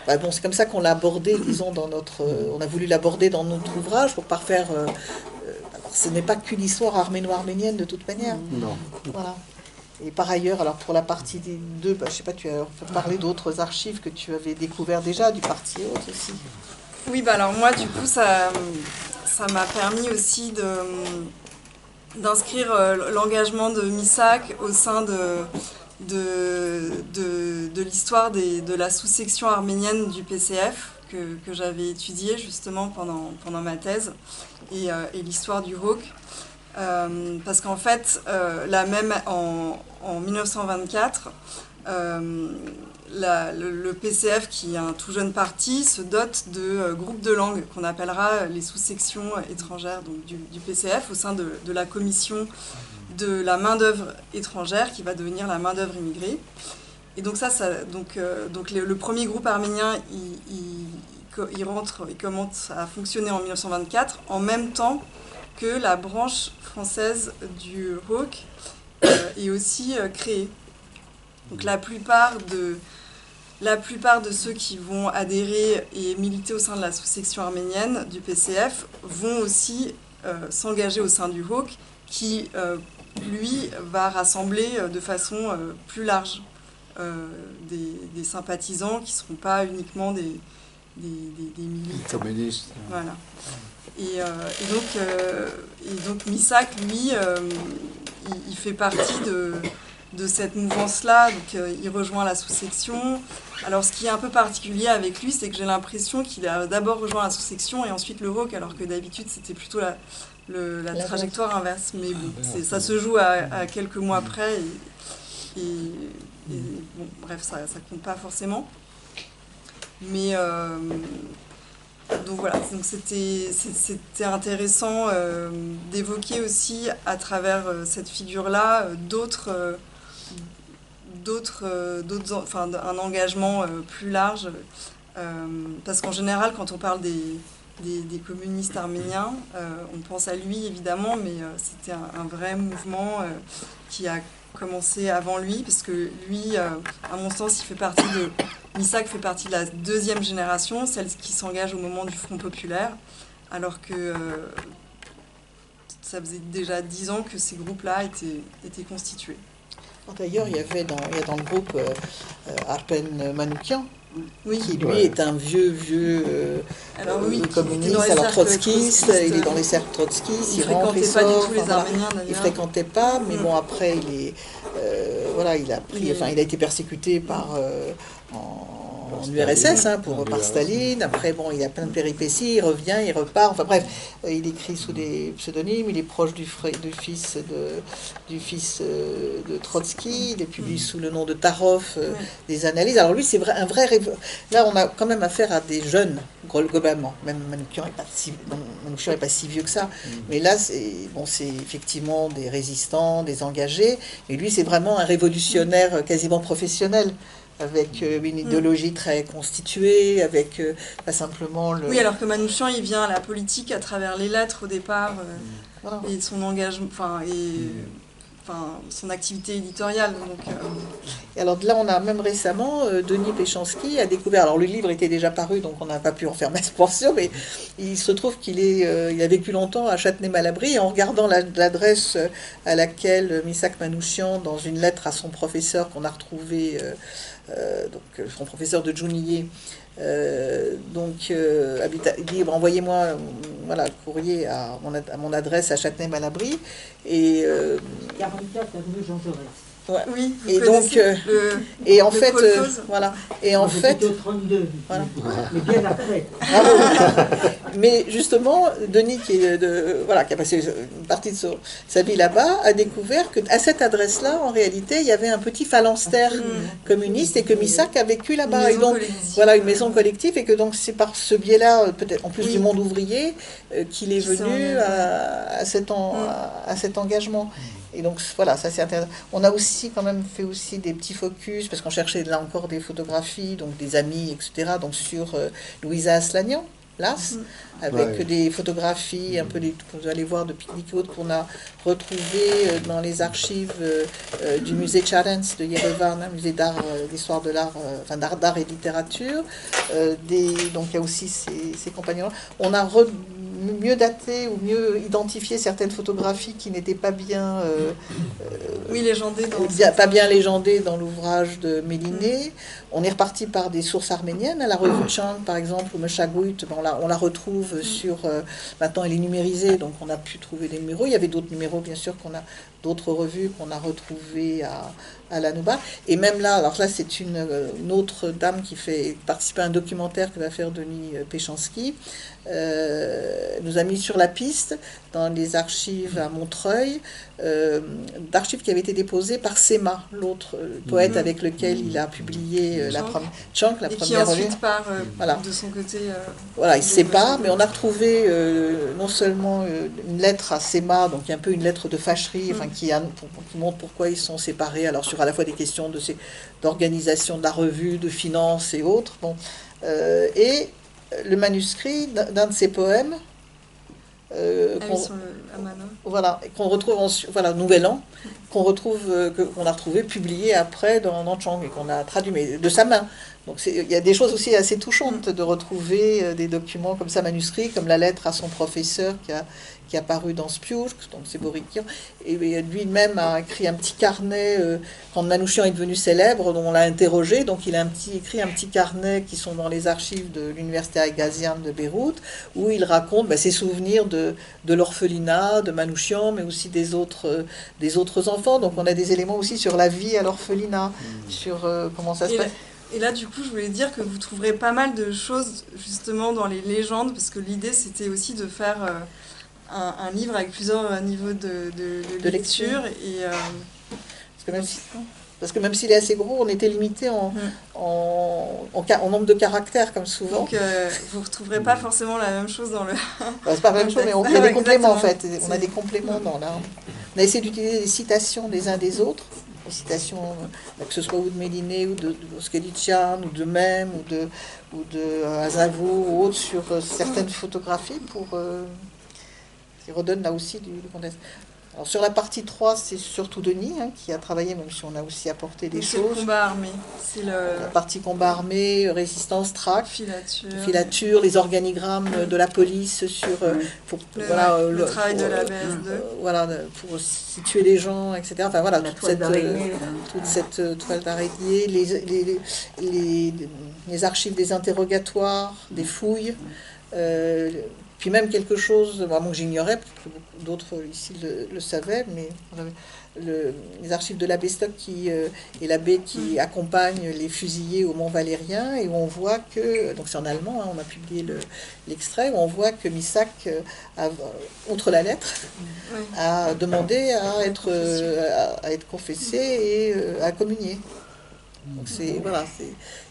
[SPEAKER 3] Bon, c'est comme ça qu'on l'a abordé, disons, on a voulu l'aborder dans notre ouvrage pour pas faire... alors, ce n'est pas qu'une histoire arméno-arménienne de toute manière.
[SPEAKER 2] Non.
[SPEAKER 3] Voilà. Et par ailleurs, alors pour la partie des deux, je sais pas, tu as parlé d'autres archives que tu avais découvert déjà, du parti et autres aussi.
[SPEAKER 4] Oui, alors moi, du coup, ça m'a permis aussi d'inscrire l'engagement de Missak au sein de l'histoire de la sous-section arménienne du PCF que j'avais étudiée justement pendant ma thèse et l'histoire du HAUC. Parce qu'en fait, là même en 1924, le PCF, qui est un tout jeune parti, se dote de groupes de langues qu'on appellera les sous-sections étrangères donc du PCF au sein de la commission de la main-d'œuvre étrangère qui va devenir la main-d'œuvre immigrée. Et donc le premier groupe arménien, il commence à fonctionner en 1924 en même temps que la branche française du HAUC est aussi créée. Donc la plupart de ceux qui vont adhérer et militer au sein de la sous-section arménienne du PCF vont aussi s'engager au sein du HAUC qui, lui, va rassembler de façon plus large des sympathisants qui ne seront pas uniquement des militants.
[SPEAKER 2] Communiste.
[SPEAKER 4] Voilà. Et donc Missak, lui, il fait partie de cette mouvance-là, donc il rejoint la sous-section. Alors ce qui est un peu particulier avec lui, c'est que j'ai l'impression qu'il a d'abord rejoint la sous-section et ensuite le HAUC, alors que d'habitude c'était plutôt la trajectoire inverse. Mais bon, ça se joue à quelques mois près et bon, bref, ça compte pas forcément. Mais donc voilà, donc c'était intéressant d'évoquer aussi à travers cette figure-là un engagement plus large, parce qu'en général, quand on parle des communistes arméniens, on pense à lui évidemment, mais c'était un vrai mouvement qui a commencé avant lui, parce que lui, à mon sens, Missak fait partie de la deuxième génération, celle qui s'engage au moment du Front populaire, alors que ça faisait déjà 10 ans que ces groupes-là étaient constitués.
[SPEAKER 3] D'ailleurs, il y a dans le groupe Arpen Manoukian,
[SPEAKER 4] Oui.
[SPEAKER 3] qui lui est un vieux communiste, alors trotskiste, il est dans les cercles trotskistes,
[SPEAKER 4] il
[SPEAKER 3] rentre,
[SPEAKER 4] fréquentait pas du tout les Arméniens d'ailleurs.
[SPEAKER 3] Il fréquentait pas, mais bon après il a été persécuté en URSS par Staline. Après bon, il y a plein de péripéties, il revient, il repart. Enfin bref, il écrit sous des pseudonymes. Il est proche du fils de Trotsky. Il publie sous le nom de Tarov des analyses. Alors lui, c'est un vrai là, on a quand même affaire à des jeunes globalement. Même Manoukian n'est pas si vieux que ça. Mais là, c'est effectivement des résistants, des engagés. Et lui, c'est vraiment un révolutionnaire quasiment professionnel, avec une idéologie très constituée, avec pas simplement le...
[SPEAKER 4] Oui, alors que Manouchian, il vient à la politique à travers les lettres au départ, voilà. Et son engagement, son activité éditoriale. Donc,
[SPEAKER 3] Et alors là, on a même récemment, Denis Péchanski a découvert, alors le livre était déjà paru, donc on n'a pas pu en faire mention, mais il se trouve il a vécu longtemps à Châtenay-Malabry, et en regardant l'adresse à laquelle Missak Manouchian, dans une lettre à son professeur qu'on a retrouvé, donc son professeur de Djounié, il dit envoyez-moi le courrier à mon adresse à Châtenay-Malabry, et
[SPEAKER 5] 44 avenue Jean Jaurès.
[SPEAKER 3] Ouais.
[SPEAKER 4] Oui, vous
[SPEAKER 3] Et donc,
[SPEAKER 4] connaissez
[SPEAKER 3] et en
[SPEAKER 4] le
[SPEAKER 3] fait,
[SPEAKER 4] kolkhoz.
[SPEAKER 3] voilà. Et en fait,
[SPEAKER 5] J'étais au 32,
[SPEAKER 3] voilà.
[SPEAKER 5] mais bien après.
[SPEAKER 3] Mais justement, Denis, voilà, qui a passé une partie de sa vie là-bas, a découvert qu'à cette adresse-là, en réalité, il y avait un petit phalanstère communiste et que Missak a vécu là-bas. Et
[SPEAKER 4] maison
[SPEAKER 3] donc,
[SPEAKER 4] collective.
[SPEAKER 3] voilà, une maison collective, et que donc c'est par ce biais-là, peut-être en plus
[SPEAKER 4] Oui.
[SPEAKER 3] du monde ouvrier, qu'il est
[SPEAKER 4] Qui s'en
[SPEAKER 3] venu
[SPEAKER 4] est-
[SPEAKER 3] à cet engagement. Et donc voilà, ça c'est intéressant. On a aussi quand même fait aussi des petits focus, parce qu'on cherchait là encore des photographies, donc des amis, etc. Donc sur Louisa Aslanian, Las, avec
[SPEAKER 2] Ouais.
[SPEAKER 3] des photographies, un peu que vous allez voir de pique-nique et autres, qu'on a retrouvées dans les archives du musée Charens de Yerevan, un musée d'art, d'histoire de l'art, enfin d'art et de littérature. Donc il y a aussi ces compagnons. On a mieux daté ou mieux identifié certaines photographies qui n'étaient pas bien
[SPEAKER 4] Oui, légendées dans
[SPEAKER 3] pas bien légendées dans l'ouvrage de Méliné. On est reparti par des sources arméniennes. La revue Chang, par exemple, ou Meshagout, on la retrouve sur... maintenant, elle est numérisée, donc on a pu trouver des numéros. Il y avait d'autres numéros, bien sûr, d'autres revues qu'on a retrouvées à la Nouba. Et même là, alors là, c'est une autre dame qui participe à un documentaire que va faire Denis Péchanski. Nous a mis sur la piste dans les archives à Montreuil, d'archives qui avaient été déposées par Sema, l'autre poète avec lequel il a publié la
[SPEAKER 4] et qui
[SPEAKER 3] première revue.
[SPEAKER 4] ensuite part
[SPEAKER 3] Voilà.
[SPEAKER 4] de son côté.
[SPEAKER 3] Voilà, il se sépare, mais on a retrouvé non seulement une lettre à Sema, donc un peu une lettre de fâcherie, enfin, qui montre pourquoi ils sont séparés, alors sur à la fois des questions d'organisation de la revue, de finances et autres. Bon. Et le manuscrit d'un de ses poèmes,
[SPEAKER 4] Sur le Amana.
[SPEAKER 3] voilà, qu'on retrouve voilà, Nouvel An, qu'on a retrouvé publié après dans Chang et qu'on a traduit, mais de sa main. Donc il y a des choses aussi assez touchantes de retrouver des documents comme ça manuscrits, comme la lettre à son professeur qui a paru dans Spiouch, donc c'est Borikian, et lui-même a écrit un petit carnet quand Manouchian est devenu célèbre, dont on l'a interrogé, donc il a écrit un petit carnet qui sont dans les archives de l'université Agazian de Beyrouth, où il raconte ses souvenirs de l'orphelinat, de Manouchian, mais aussi des autres enfants. Donc on a des éléments aussi sur la vie à l'orphelinat, sur comment ça se passe.
[SPEAKER 4] Et là, du coup, je voulais dire que vous trouverez pas mal de choses justement dans les légendes, parce que l'idée c'était aussi de faire un livre avec plusieurs niveaux de lecture. Et,
[SPEAKER 3] parce que même s'il est assez gros, on était limité en nombre de caractères, comme souvent.
[SPEAKER 4] Donc, vous ne retrouverez pas forcément la même chose dans le...
[SPEAKER 3] C'est pas la même chose, mais il y a des compléments en fait.
[SPEAKER 4] Exactement.
[SPEAKER 3] On a des compléments dans là. On a essayé d'utiliser des citations des uns des autres, des citations, que ce soit ou de Méliné, ou de Skelitian, ou de Même, ou de Azavo, ou autres, sur certaines photographies qui redonnent là aussi du contexte. Alors sur la partie 3, c'est surtout Denis qui a travaillé, même si on a aussi apporté des
[SPEAKER 4] C'est
[SPEAKER 3] choses.
[SPEAKER 4] le combat armé. C'est
[SPEAKER 3] La partie combat armé, résistance, traque,
[SPEAKER 4] filature,
[SPEAKER 3] les organigrammes de la police sur
[SPEAKER 4] le travail de la BS2.
[SPEAKER 3] Voilà, pour situer les gens, etc. Enfin voilà, toute cette toile d'araignée, les archives des interrogatoires, des fouilles. Puis même quelque chose, vraiment que j'ignorais, parce que beaucoup d'autres ici le savaient, mais les archives de l'abbé Stock et l'abbé qui accompagne les fusillés au Mont Valérien, et où on voit que, donc c'est en allemand, on a publié l'extrait, où on voit que Missak, outre la lettre, a demandé à être confessé et à communier. Donc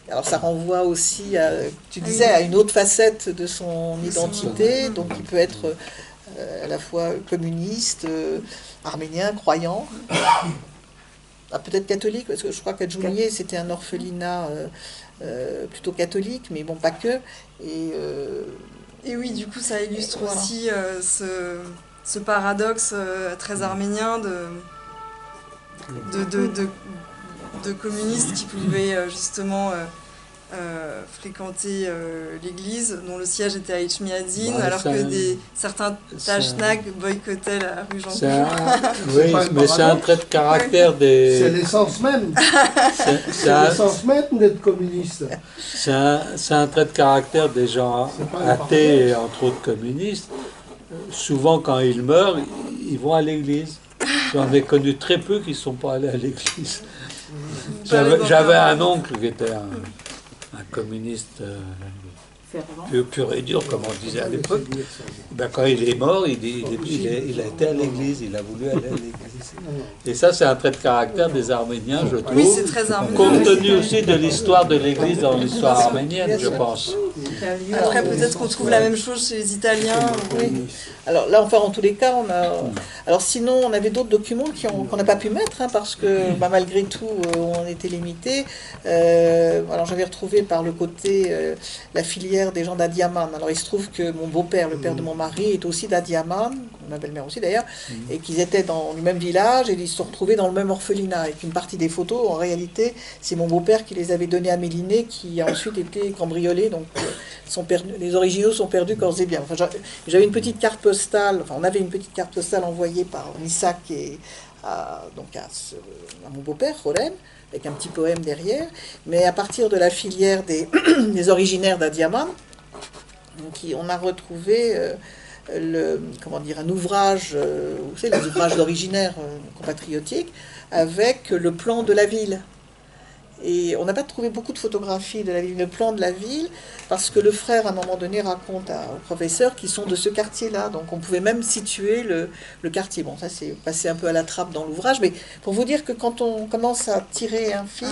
[SPEAKER 3] alors ça renvoie aussi tu disais, à une autre facette de son identité, donc il peut être à la fois communiste, arménien, croyant, peut-être catholique, parce que je crois qu'à Djounié c'était un orphelinat plutôt catholique, mais bon, pas que.
[SPEAKER 4] Et oui, du coup ça illustre aussi ce paradoxe très arménien de communistes qui pouvaient justement fréquenter l'église, dont le siège était à Ichmiadzin, alors que certains Tachnak boycottaient la rue Jean Goujon.
[SPEAKER 2] Oui, mais c'est un trait de caractère des...
[SPEAKER 6] C'est l'essence même. C'est l'essence même d'être communiste.
[SPEAKER 2] C'est un trait de caractère des gens athées, et entre autres communistes. Souvent, quand ils meurent, ils vont à l'église. J'en ai connu très peu qui ne sont pas allés à l'église.
[SPEAKER 4] J'avais
[SPEAKER 2] J'avais un oncle qui était un communiste pur et dur, comme on disait à l'époque. Ben, quand il est mort, il a été à l'église, il a voulu aller à l'église. Et ça, c'est un trait de caractère des Arméniens, je trouve.
[SPEAKER 4] Oui, c'est très arménien.
[SPEAKER 2] Compte tenu aussi de l'histoire de l'église dans l'histoire arménienne, je pense.
[SPEAKER 4] Après, peut-être qu'on trouve la même chose chez les Italiens.
[SPEAKER 3] Oui. Alors là, enfin, en tous les cas, on a... Alors sinon, on avait d'autres documents qu'on n'a pas pu mettre, hein, parce que malgré tout, on était limité. Alors j'avais retrouvé par le côté la filière des gens d'Adiaman. Alors il se trouve que mon beau-père, le père de mon mari, est aussi d'Adiaman, ma belle-mère aussi d'ailleurs, et qu'ils étaient dans le même village, et ils se sont retrouvés dans le même orphelinat. Et qu'une partie des photos, en réalité, c'est mon beau-père qui les avait données à Méliné, qui a ensuite été cambriolé, donc les originaux sont perdus corps et bien. Enfin, j'avais une petite carte postale, enfin on avait une petite carte postale envoyée par Missak et à mon beau-père, Rolen, avec un petit poème derrière, mais à partir de la filière des originaires d'Adiaman, on a retrouvé un ouvrage, vous savez, les ouvrages d'originaires compatriotiques, avec le plan de la ville. Et on n'a pas trouvé beaucoup de photographies de la ville, le plan de la ville, parce que le frère, à un moment donné, raconte au professeur qu'ils sont de ce quartier-là. Donc on pouvait même situer le quartier. Bon, ça c'est passé un peu à la trappe dans l'ouvrage, mais pour vous dire que quand on commence à tirer un fil,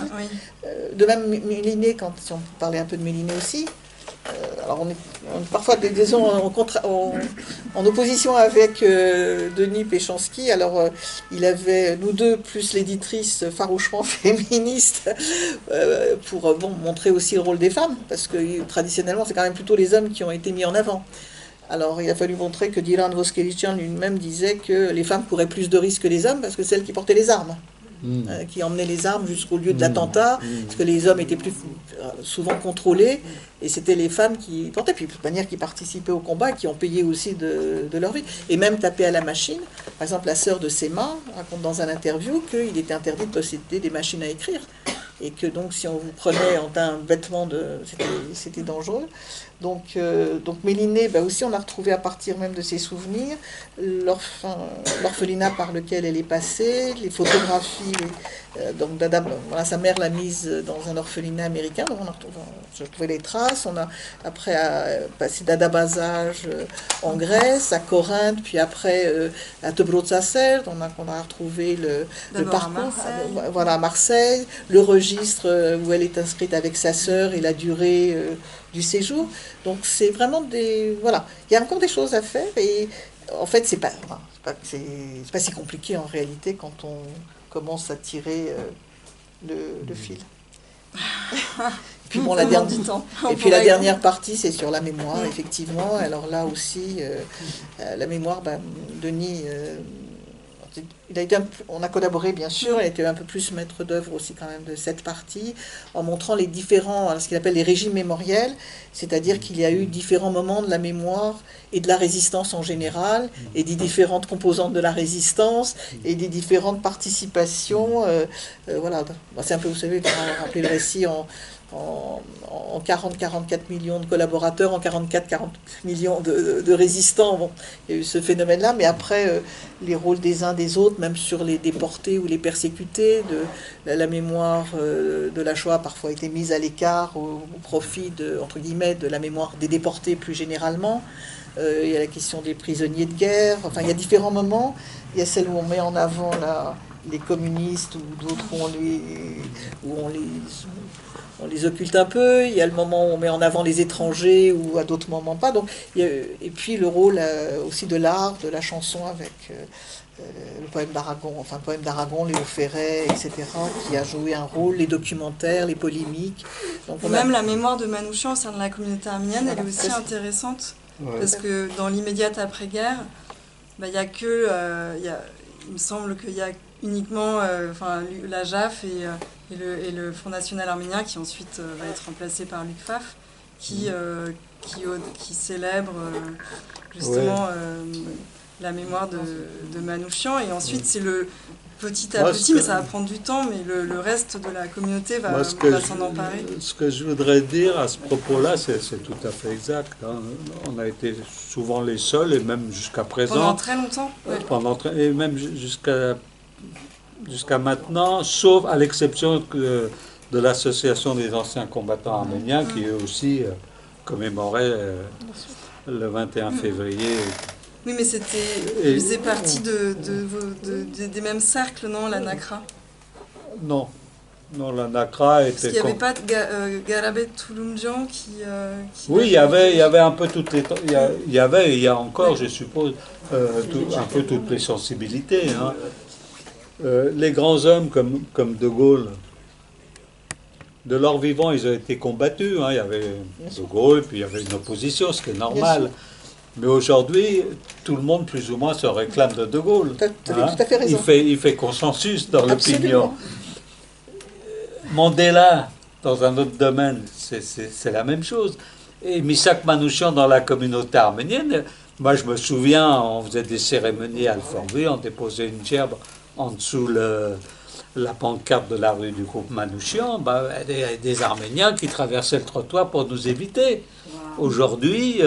[SPEAKER 3] de même Méliné, si on parlait un peu de Méliné aussi, alors on est parfois disons, en opposition avec Denis Péchanski. Alors il avait, nous deux, plus l'éditrice farouchement féministe, pour montrer aussi le rôle des femmes, parce que traditionnellement c'est quand même plutôt les hommes qui ont été mis en avant. Alors il a fallu montrer que Dilan Voskelichian lui-même disait que les femmes couraient plus de risques que les hommes, parce que c'est elles qui portaient les armes. Qui emmenaient les armes jusqu'au lieu de l'attentat, parce que les hommes étaient plus souvent contrôlés, et c'était les femmes qui portaient, puis de toute manière qui participaient au combat, qui ont payé aussi de leur vie, et même taper à la machine. Par exemple, la sœur de Sema raconte dans un interview qu'il était interdit de posséder des machines à écrire, et que donc si on vous prenait en un vêtement, c'était dangereux. Donc Méliné, aussi on a retrouvé à partir même de ses souvenirs l'orphelinat par lequel elle est passée, les photographies. Donc Dada, sa mère l'a mise dans un orphelinat américain, donc j'ai retrouvé les traces. On a après passé d'Adabazage en Grèce, à Corinthe, puis après à Tebrotsaser, on a retrouvé le parcours à Marseille, le registre où elle est inscrite avec sa sœur et la durée du séjour. Donc c'est vraiment il y a encore des choses à faire, et en fait c'est pas si compliqué en réalité quand on commence à tirer le fil. Puis la dernière partie, c'est sur la mémoire, effectivement. Alors là aussi, la mémoire, Denis, on a collaboré bien sûr, il a été un peu plus maître d'œuvre aussi quand même de cette partie, en montrant les différents, ce qu'il appelle les régimes mémoriels, c'est-à-dire qu'il y a eu différents moments de la mémoire et de la résistance en général, et des différentes composantes de la résistance, et des différentes participations. Voilà, c'est un peu, vous savez, pour rappeler le récit en 40-44 millions de collaborateurs, en 44-40 millions de résistants. Bon, il y a eu ce phénomène-là, mais après, les rôles des uns des autres, même sur les déportés ou les persécutés, la mémoire de la Shoah a parfois été mise à l'écart au profit entre guillemets, de la mémoire des déportés plus généralement. Il y a la question des prisonniers de guerre. Enfin, il y a différents moments. Il y a celle où on met en avant les communistes, ou d'autres où on les occulte un peu. Il y a le moment où on met en avant les étrangers, ou à d'autres moments pas. Donc, et puis le rôle aussi de l'art, de la chanson, avec le poème d'Aragon, Léo Ferré, etc., qui a joué un rôle, les documentaires, les polémiques. Donc,
[SPEAKER 4] même la mémoire de Manouchian au sein de la communauté arménienne, elle est aussi intéressante, parce que dans l'immédiate après-guerre, il me semble qu'il y a uniquement la JAF et le Front National Arménien, qui ensuite va être remplacé par l'UCFAF, qui célèbre justement la mémoire de Manouchian. Et ensuite, c'est petit à petit, mais ça va prendre du temps, mais le reste de la communauté va s'en emparer.
[SPEAKER 2] Ce que je voudrais dire à ce propos-là, c'est tout à fait exact. Hein. On a été souvent les seuls, et même jusqu'à présent.
[SPEAKER 4] Pendant très longtemps. Ouais.
[SPEAKER 2] Et même jusqu'à maintenant, sauf à l'exception de l'association des anciens combattants arméniens, qui eux aussi commémoraient le 21 février.
[SPEAKER 4] Oui, mais il faisait partie des mêmes cercles, non, la NACRA?
[SPEAKER 2] Non, la NACRA était...
[SPEAKER 4] Parce qu'il n'y avait pas de Garabet Touloumjian qui...
[SPEAKER 2] Oui, il y avait un peu toutes les... Il y avait, et il y a encore, je suppose, un peu toutes les sensibilités. Hein. Les grands hommes comme De Gaulle, de leur vivant, ils ont été combattus. Hein. Il y avait De Gaulle, puis il y avait une opposition, ce qui est normal. Mais aujourd'hui, tout le monde, plus ou moins, se réclame de Gaulle.
[SPEAKER 3] Tu as tout à fait raison.
[SPEAKER 2] Il fait consensus dans l'opinion. Mandela, dans un autre domaine, c'est la même chose. Et Misak Manouchian, dans la communauté arménienne, moi je me souviens, on faisait des cérémonies à Alfortville, on déposait une gerbe en dessous la pancarte de la rue du groupe Manouchian, des Arméniens qui traversaient le trottoir pour nous éviter. Wow. Aujourd'hui,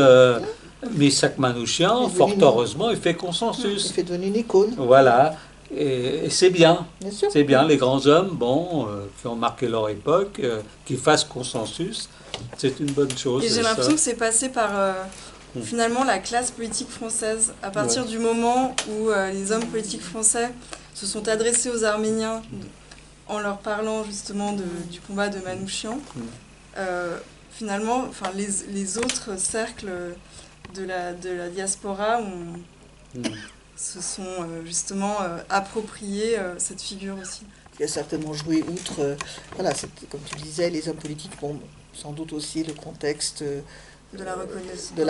[SPEAKER 2] Misak Manouchian, fort heureusement, il fait consensus.
[SPEAKER 3] Il fait devenir une icône.
[SPEAKER 2] Voilà. Et c'est bien. C'est bien, les grands hommes, qui ont marqué leur époque, qui fassent consensus, c'est une bonne chose.
[SPEAKER 4] Et j'ai l'impression que c'est passé par finalement la classe politique française. À partir du moment où les hommes politiques français se sont adressés aux Arméniens en leur parlant justement du combat de Manouchian, finalement, les autres cercles de la diaspora se sont justement appropriés cette figure aussi.
[SPEAKER 3] Il a certainement joué outre, comme tu disais, les hommes politiques, sans doute aussi le contexte
[SPEAKER 4] de la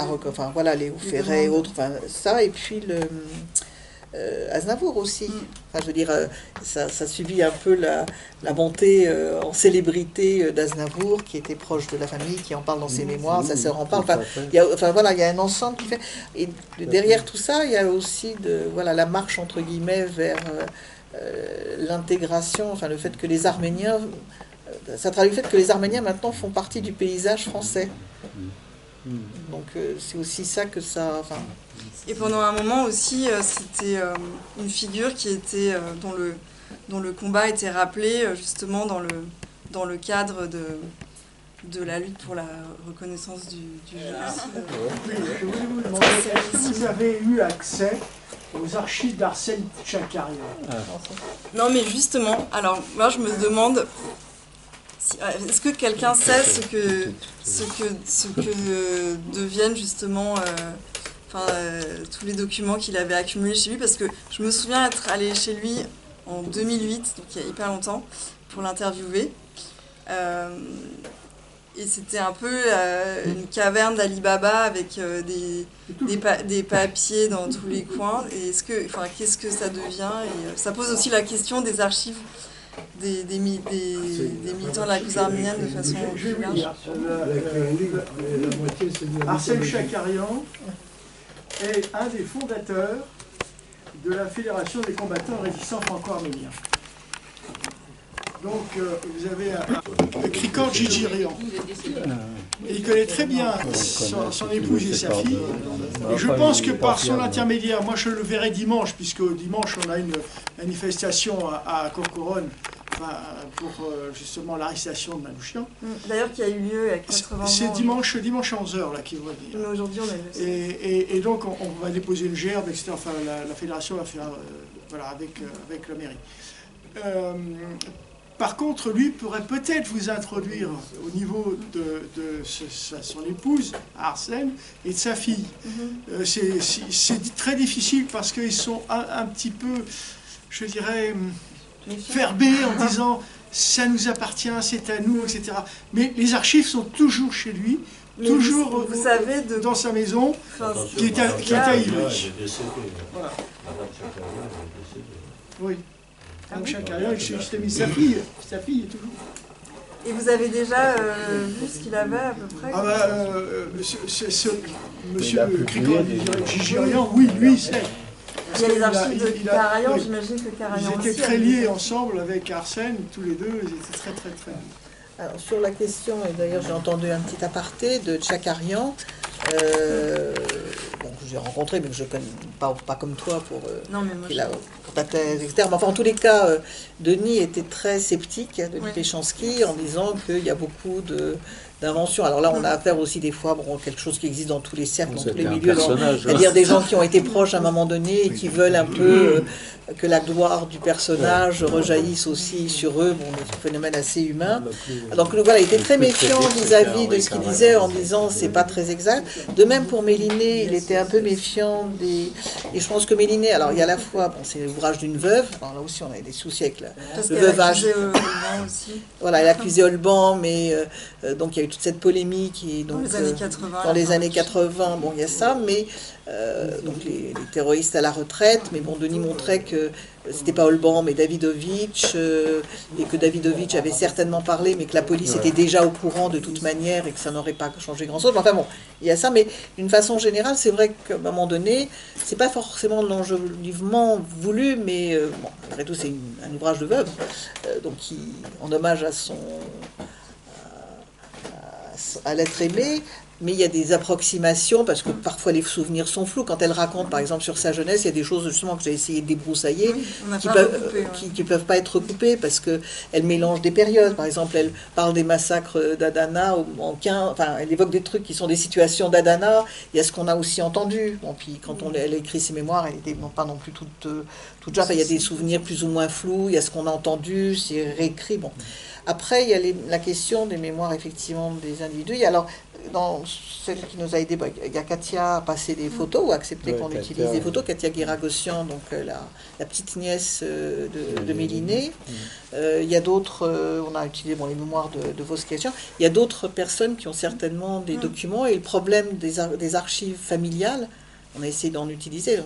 [SPEAKER 4] reconnaissance.
[SPEAKER 3] Les Hauts-Ferret et autres, ça, et puis Aznavour aussi. Je veux dire, ça suivit un peu la montée en célébrité d'Aznavour, qui était proche de la famille, qui en parle dans ses mémoires, sa sœur en parle. Il y a un ensemble qui fait. Et derrière tout ça, il y a aussi la marche entre guillemets vers l'intégration, le fait que les Arméniens, ça traduit le fait que les Arméniens maintenant font partie du paysage français. Donc c'est aussi ça que ça...
[SPEAKER 4] Et pendant un moment aussi, c'était une figure qui était dont le combat était rappelé justement dans le cadre de la lutte pour la reconnaissance du génocide.
[SPEAKER 6] Je voulais vous demander, est-ce que vous avez eu accès aux archives d'Arsène Tchakarian?
[SPEAKER 4] Non, mais justement, alors moi je me demande... Est-ce que quelqu'un sait ce que deviennent justement tous les documents qu'il avait accumulés chez lui? Parce que je me souviens être allée chez lui en 2008, donc il y a hyper longtemps, pour l'interviewer. Et c'était un peu une caverne d'Ali Baba avec des papiers dans tous les coins. Et qu'est-ce que ça devient? Et ça pose aussi la question des archives des militants de la cause arménienne de façon plus large.
[SPEAKER 6] Arsène Tchakarian est un des fondateurs de la Fédération des combattants résistants franco-arméniens. Donc vous avez un Krikor Djidjirian. Et il connaît très bien son épouse et sa fille. Et je pense que par son intermédiaire, moi je le verrai dimanche, puisque dimanche on a une manifestation à Corcoran pour justement l'arrestation de Manouchian.
[SPEAKER 4] D'ailleurs qui a eu lieu à 80 ans.
[SPEAKER 6] C'est dimanche à 11h là qu'il va dire.
[SPEAKER 4] Mais aujourd'hui on a eu
[SPEAKER 6] et donc on va déposer une gerbe, etc. Enfin la fédération va faire avec la mairie. Par contre, lui pourrait peut-être vous introduire au niveau de son épouse, Arsène, et de sa fille. C'est très difficile parce qu'ils sont un petit peu, je dirais, ferbés en disant « ça nous appartient, c'est à nous », etc. Mais les archives sont toujours chez lui, toujours
[SPEAKER 4] vous savez
[SPEAKER 6] dans sa maison, qui est à Ivry. Voilà. Oui. Donc Tchakarian, je t'ai mis sa fille est toujours.
[SPEAKER 4] Et vous avez déjà vu ce qu'il avait à peu près?
[SPEAKER 6] Monsieur Krikor Djidjirian, oui, lui, il sait.
[SPEAKER 4] Il y a les
[SPEAKER 6] qu'il
[SPEAKER 4] archives de
[SPEAKER 6] il
[SPEAKER 4] Carayan,
[SPEAKER 6] oui.
[SPEAKER 4] j'imagine que Carayan
[SPEAKER 6] Ils
[SPEAKER 4] aussi.
[SPEAKER 6] étaient très liés ensemble avec Arsène, tous les deux, ils étaient très très très liés.
[SPEAKER 3] Alors, sur la question, et d'ailleurs j'ai entendu un petit aparté de Tchakarian, bon, que j'ai rencontré, mais que je connais pas comme toi
[SPEAKER 4] Non, mais moi,
[SPEAKER 3] pour ta thèse, etc. Mais enfin, en tous les cas, Denis était très sceptique, Denis
[SPEAKER 4] Oui.
[SPEAKER 3] Péchanski, en disant qu'il y a beaucoup d'inventions. Alors là, on a affaire aussi des fois, bon, quelque chose qui existe dans tous les cercles, dans tous les milieux, c'est-à-dire des gens qui ont été proches à un moment donné et qui veulent un peu que la gloire du personnage rejaillisse aussi sur eux, bon, des phénomènes assez humains. Donc voilà, il était très méfiant vis-à-vis de ce qu'il disait en disant c'est pas très exact. De même pour Méliné, il était un peu méfiant des... Et je pense que Méliné, alors il y a à la fois, bon, c'est l'ouvrage d'une veuve, alors là aussi on a des soucis avec
[SPEAKER 4] parce
[SPEAKER 3] le
[SPEAKER 4] qu'elle
[SPEAKER 3] veuvage.
[SPEAKER 4] accusait Holban aussi.
[SPEAKER 3] Voilà, elle accusait Holban, mais donc il y a eu toute cette polémique. Et donc,
[SPEAKER 4] Dans les années 80.
[SPEAKER 3] dans les années 80, bon, il y a ça, mais donc les terroristes à la retraite, mais bon, Denis montrait que c'était pas Holban, mais Davidovich, et que Davidovich avait certainement parlé, mais que la police était déjà au courant de toute manière et que ça n'aurait pas changé grand-chose. Enfin bon, il y a ça, mais d'une façon générale, c'est vrai qu'à un moment donné, c'est pas forcément l'enjolivement voulu, mais bon, après tout, c'est un ouvrage de veuve, donc en hommage à l'être aimé, mais il y a des approximations, parce que parfois les souvenirs sont flous. Quand elle raconte, par exemple, sur sa jeunesse, il y a des choses justement que j'ai essayé de débroussailler,
[SPEAKER 4] Oui, on n'a
[SPEAKER 3] qui
[SPEAKER 4] pas
[SPEAKER 3] peuvent,
[SPEAKER 4] recoupé, ouais.
[SPEAKER 3] qui peuvent pas être recoupées, parce qu'elle mélange des périodes. Par exemple, elle parle des massacres d'Adana, enfin, elle évoque des trucs qui sont des situations d'Adana. Il y a ce qu'on a aussi entendu. Bon, puis quand elle a écrit ses mémoires, elle n'était pas non plus toute jeune. Enfin, il y a des souvenirs plus ou moins flous, il y a ce qu'on a entendu, c'est réécrit. Bon. Après, il y a la question des mémoires, effectivement, des individus. Il y a, alors, dans celle qui nous a aidé, il y a Katia a passé des photos, ou accepté qu'on utilise des photos. Katia Guiragossian, donc la petite nièce de Méliné. Il y a d'autres, on a utilisé les mémoires de Voskatian. Il y a d'autres personnes qui ont certainement des documents, et le problème des archives familiales, on a essayé d'en utiliser,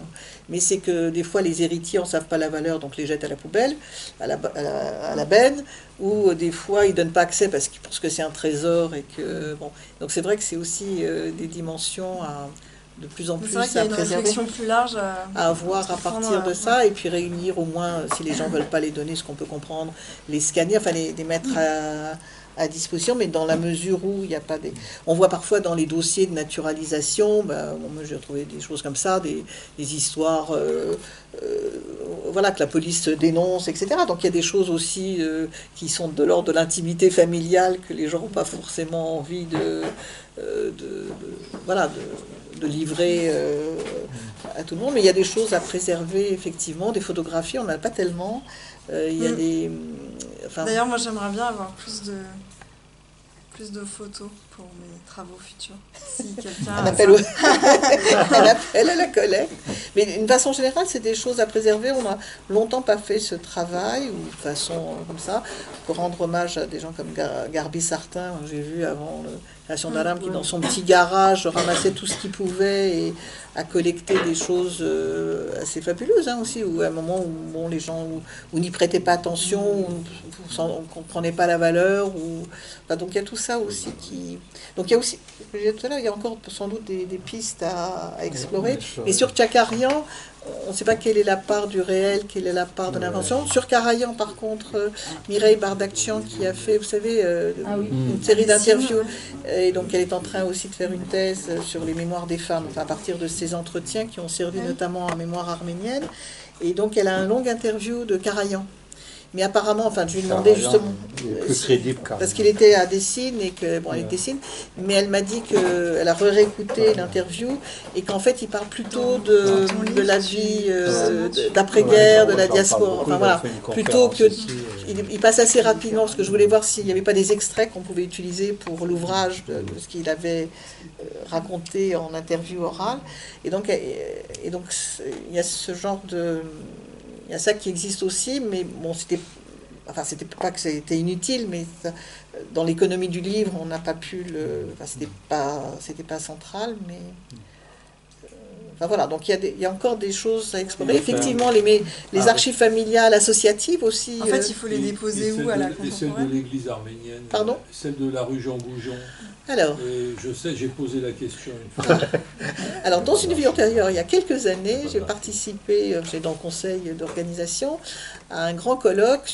[SPEAKER 3] mais c'est que des fois les héritiers n'en savent pas la valeur, donc les jettent à la poubelle, à la benne, ou des fois ils ne donnent pas accès parce que c'est un trésor. Et que, bon. Donc c'est vrai que c'est aussi des dimensions de plus en plus
[SPEAKER 4] à préserver. C'est vrai qu'il y a une réflexion plus large
[SPEAKER 3] à avoir à partir de ça, et puis réunir au moins, si les gens ne veulent pas les donner, ce qu'on peut comprendre, les scanner, enfin les mettre à disposition, mais dans la mesure où il n'y a pas des... On voit parfois dans les dossiers de naturalisation, moi j'ai retrouvé des choses comme ça, des histoires voilà, que la police dénonce, etc. Donc il y a des choses aussi qui sont de l'ordre de l'intimité familiale, que les gens n'ont pas forcément envie de livrer à tout le monde, mais il y a des choses à préserver, effectivement, des photographies, on n'en a pas tellement. Il y a des... Enfin,
[SPEAKER 4] d'ailleurs, moi j'aimerais bien avoir plus de photos pour mes travaux futurs. Si quelqu'un
[SPEAKER 3] un appel à la collecte. Mais d'une façon générale, c'est des choses à préserver. On n'a longtemps pas fait ce travail, ou de façon comme ça, pour rendre hommage à des gens comme Garbi Sartin, j'ai vu avant la création d'Aram, qui dans son petit garage ramassait tout ce qu'il pouvait et a collecté des choses assez fabuleuses aussi, où à un moment où bon, les gens où n'y prêtaient pas attention, où on ne comprenait pas la valeur. Enfin, donc il y a tout ça aussi qui... Donc il y a aussi, je disais tout à l'heure, il y a encore sans doute des pistes à explorer. Mais sur Tchakarian, on ne sait pas quelle est la part du réel, quelle est la part de l'invention. Sur Karajan, par contre, Mireille Bardakchian qui a fait, vous savez, une série d'interviews, et donc elle est en train aussi de faire une thèse sur les mémoires des femmes, enfin, à partir de ces entretiens qui ont servi notamment à Mémoire arménienne. Et donc elle a un long interview de Karajan. Mais apparemment, enfin, je lui ai demandé justement,
[SPEAKER 2] plus crédible,
[SPEAKER 3] parce qu'il était à Dessine et que bon, elle est Dessine, mais elle m'a dit qu'elle a réécouté l'interview et qu'en fait, il parle plutôt de la vie d'après-guerre, de la diaspora, enfin voilà, plutôt que il passe assez rapidement, parce que je voulais voir s'il n'y avait pas des extraits qu'on pouvait utiliser pour l'ouvrage de ce qu'il avait raconté en interview orale, et donc il y a ce genre de... Il y a ça qui existe aussi, mais bon, c'était pas que c'était inutile, mais ça, dans l'économie du livre, on n'a pas pu le... Enfin, c'était pas central, mais... enfin voilà, donc il y a encore des choses à explorer.
[SPEAKER 2] Oui,
[SPEAKER 3] Effectivement, les
[SPEAKER 2] ah,
[SPEAKER 3] archives familiales associatives aussi.
[SPEAKER 4] En fait, il faut les déposer où à la
[SPEAKER 5] Et celle de
[SPEAKER 4] contemporaine?
[SPEAKER 5] l'église arménienne.
[SPEAKER 3] Pardon?
[SPEAKER 5] Celle de la rue Jean Goujon.
[SPEAKER 3] Alors,
[SPEAKER 5] Et je sais, j'ai posé la question une fois.
[SPEAKER 3] alors, dans une vie antérieure, il y a quelques années, j'ai participé, j'ai dans le conseil d'organisation, à un grand colloque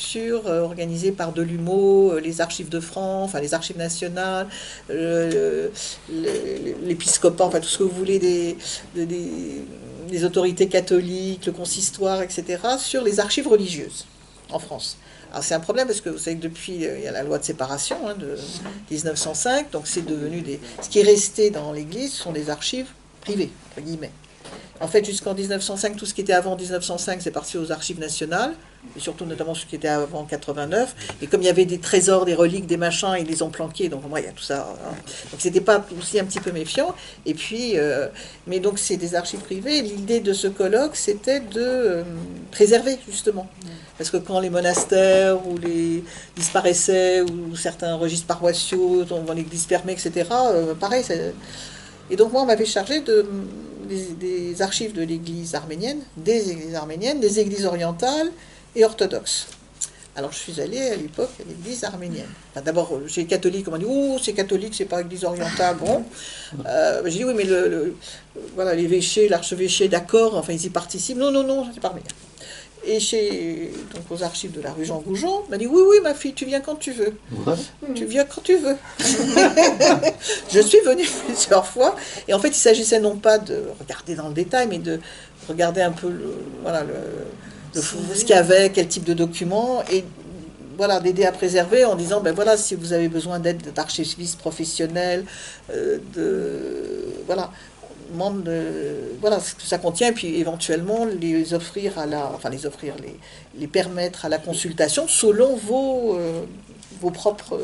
[SPEAKER 3] organisé par Delumeau, les archives de France, enfin les archives nationales, l'épiscopat, enfin tout ce que vous voulez, des autorités catholiques, le consistoire, etc., sur les archives religieuses en France. Alors c'est un problème parce que vous savez que depuis, il y a la loi de séparation de 1905, donc c'est devenu ce qui est resté dans l'Église sont des archives privées, entre guillemets. En fait, jusqu'en 1905, tout ce qui était avant 1905, c'est parti aux archives nationales, et surtout notamment ce qui était avant 89. Et comme il y avait des trésors, des reliques, des machins, ils les ont planqués, donc moi, il y a tout ça. Hein. Donc c'était pas aussi un petit peu méfiant. Et puis, mais donc c'est des archives privées. L'idée de ce colloque, c'était de préserver justement. Parce que quand les monastères ou les disparaissaient, ou certains registres paroissiaux, dans l'église fermée, etc., pareil. Et donc moi, on m'avait chargé des archives de l'église arménienne, des églises orientales et orthodoxes. Alors je suis allée à l'époque à l'église arménienne. Enfin, d'abord, chez les catholiques, on m'a dit « Oh, c'est catholique, c'est pas église orientale. » Bon. J'ai dit « Oui, mais voilà, l'évêché, l'archevêché, d'accord, enfin ils y participent. » Non, non, non, c'est pas arménien. Et donc aux archives de la rue Jean Goujon, m'a dit « Oui, oui, ma fille, tu viens quand tu veux. Tu viens quand tu veux. » Je suis venue plusieurs fois. Et en fait, il s'agissait non pas de regarder dans le détail, mais de regarder un peu ce qu'il y avait, quel type de documents, et voilà, d'aider à préserver en disant, ben voilà, si vous avez besoin d'aide d'archivistes professionnels, voilà, voilà ce que ça contient, et puis éventuellement les permettre à la consultation selon vos propres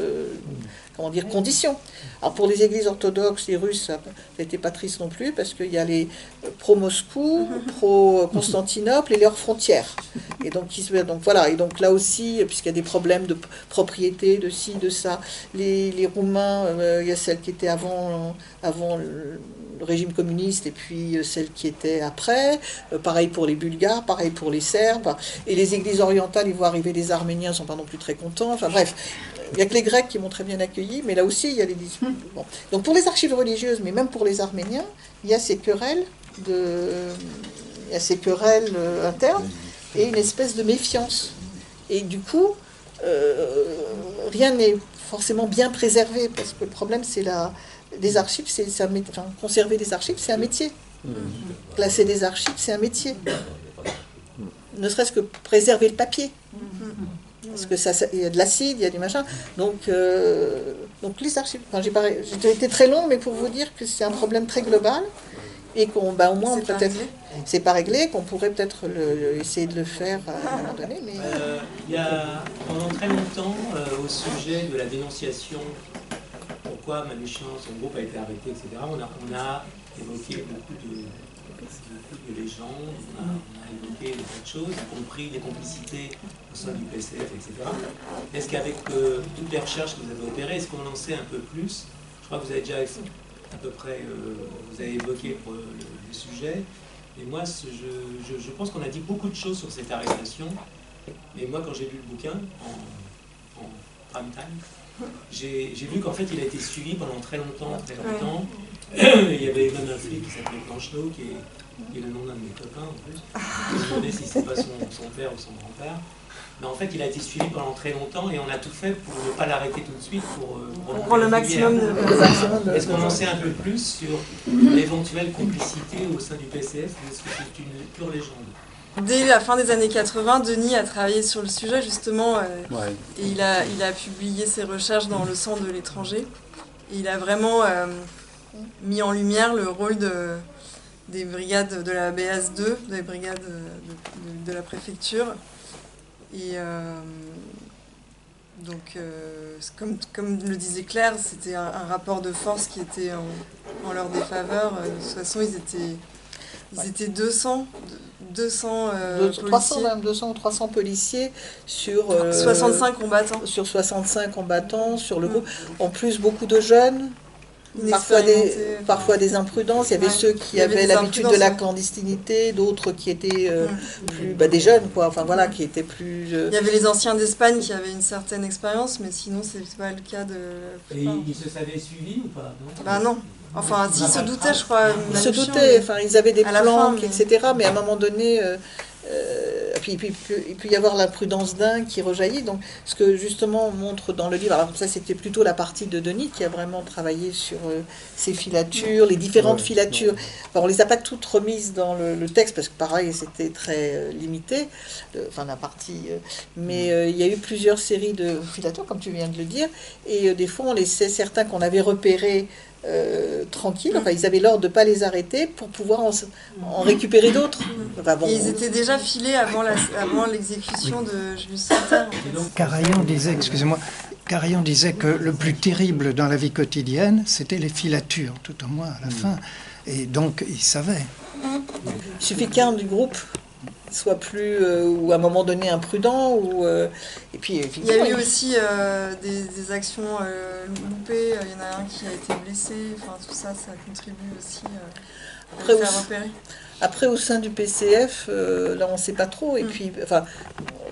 [SPEAKER 3] conditions. Alors pour les églises orthodoxes, les Russes, ça n'était pas triste non plus, parce qu'il y a les pro-Moscou, pro-Constantinople et leurs frontières. Et donc voilà, et donc là aussi, puisqu'il y a des problèmes de propriété, de ci, de ça, les Roumains, il y a celle qui était avant le régime communiste, et puis celle qui était après, pareil pour les Bulgares, pareil pour les Serbes, et les églises orientales, ils voient arriver les Arméniens, ne sont pas non plus très contents, enfin bref, il n'y a que les Grecs qui m'ont très bien accueilli, mais là aussi il y a des disputes. Bon. Donc pour les archives religieuses, mais même pour les Arméniens, il y a ces querelles internes, et une espèce de méfiance. Et du coup, rien n'est forcément bien préservé, parce que le problème c'est des archives, conserver des archives, c'est un métier. Classer des archives, c'est un métier. Ne serait-ce que préserver le papier. Parce que il y a de l'acide, il y a du machin. Donc les archives, j'ai été très long, mais pour vous dire que c'est un problème très global, et qu'au moins c'est pas réglé, qu'on pourrait peut-être essayer de le faire à un moment donné. Mais
[SPEAKER 7] il y a pendant très longtemps, au sujet de la dénonciation, pourquoi Manouchian, son groupe a été arrêté, etc., on a évoqué beaucoup de légendes, on a évoqué des tas de choses, y compris des complicités au sein du PCF, etc. Est-ce qu'avec toutes les recherches que vous avez opérées, est-ce qu'on en sait un peu plus? Je crois que vous avez déjà à peu près vous avez évoqué le sujet. Et moi, je pense qu'on a dit beaucoup de choses sur cette arrestation. Mais moi, quand j'ai lu le bouquin, en prime time, j'ai vu qu'en fait, il a été suivi pendant très longtemps, très longtemps. Il y avait même un flic qui s'appelait Plancheneau, qui est le nom d'un de mes copains en plus. Je me demandais si c'est pas son père ou son grand-père. Mais en fait, il a été suivi pendant très longtemps et on a tout fait pour ne pas l'arrêter tout de suite, pour
[SPEAKER 4] prendre le maximum de...
[SPEAKER 7] Est-ce qu'on en sait un peu plus sur l'éventuelle complicité au sein du PCF, ou est-ce que c'est une pure légende?
[SPEAKER 4] Dès la fin des années 80, Denis a travaillé sur le sujet justement, et il a publié ses recherches dans Le sang de l'étranger. Et il a vraiment mis en lumière le rôle des brigades de la BS2, des brigades de la préfecture. Et donc, comme le disait Claire, c'était un rapport de force qui était en leur défaveur. De toute façon, ils étaient 200
[SPEAKER 3] 300 même, 200 ou 300 policiers sur
[SPEAKER 4] 65 combattants.
[SPEAKER 3] Sur 65 combattants, sur le groupe. En plus, beaucoup de jeunes. parfois des imprudences. Il y avait ceux qui avaient l'habitude de la clandestinité, d'autres qui étaient des jeunes, quoi. Enfin voilà, qui étaient plus.
[SPEAKER 4] Il y avait les anciens d'Espagne qui avaient une certaine expérience, mais sinon c'est pas le cas de.
[SPEAKER 7] Et ils se savaient suivis ou pas, non?
[SPEAKER 4] Bah non. Enfin, s'ils se doutaient, je crois.
[SPEAKER 3] Ils se doutaient. Enfin, ils avaient des plans,
[SPEAKER 4] mais...
[SPEAKER 3] etc. Mais à un moment donné. Puis il peut y avoir l'imprudence d'un qui rejaillit. Donc, ce que justement on montre dans le livre, alors ça c'était plutôt la partie de Denis qui a vraiment travaillé sur ces filatures, les différentes filatures. Alors, on les a pas toutes remises dans le texte parce que pareil c'était très limité, la partie. Mais il y a eu plusieurs séries de filatures comme tu viens de le dire, et des fois on laissait certains qu'on avait repérés. Tranquilles, enfin ils avaient l'ordre de ne pas les arrêter pour pouvoir en récupérer d'autres. Enfin, bon,
[SPEAKER 4] et ils étaient déjà filés avant l'exécution de Julius César.
[SPEAKER 8] Carayon disait que le plus terrible dans la vie quotidienne, c'était les filatures, tout au moins à la fin. Et donc il savait.
[SPEAKER 3] Il suffit qu'un du groupe soit plus, ou à un moment donné imprudent, ou et puis
[SPEAKER 4] il y a eu aussi des actions loupées, il y en a un qui a été blessé, enfin tout ça, ça contribue aussi à le faire repérer.
[SPEAKER 3] Après, au sein du PCF, là on ne sait pas trop, et puis, enfin,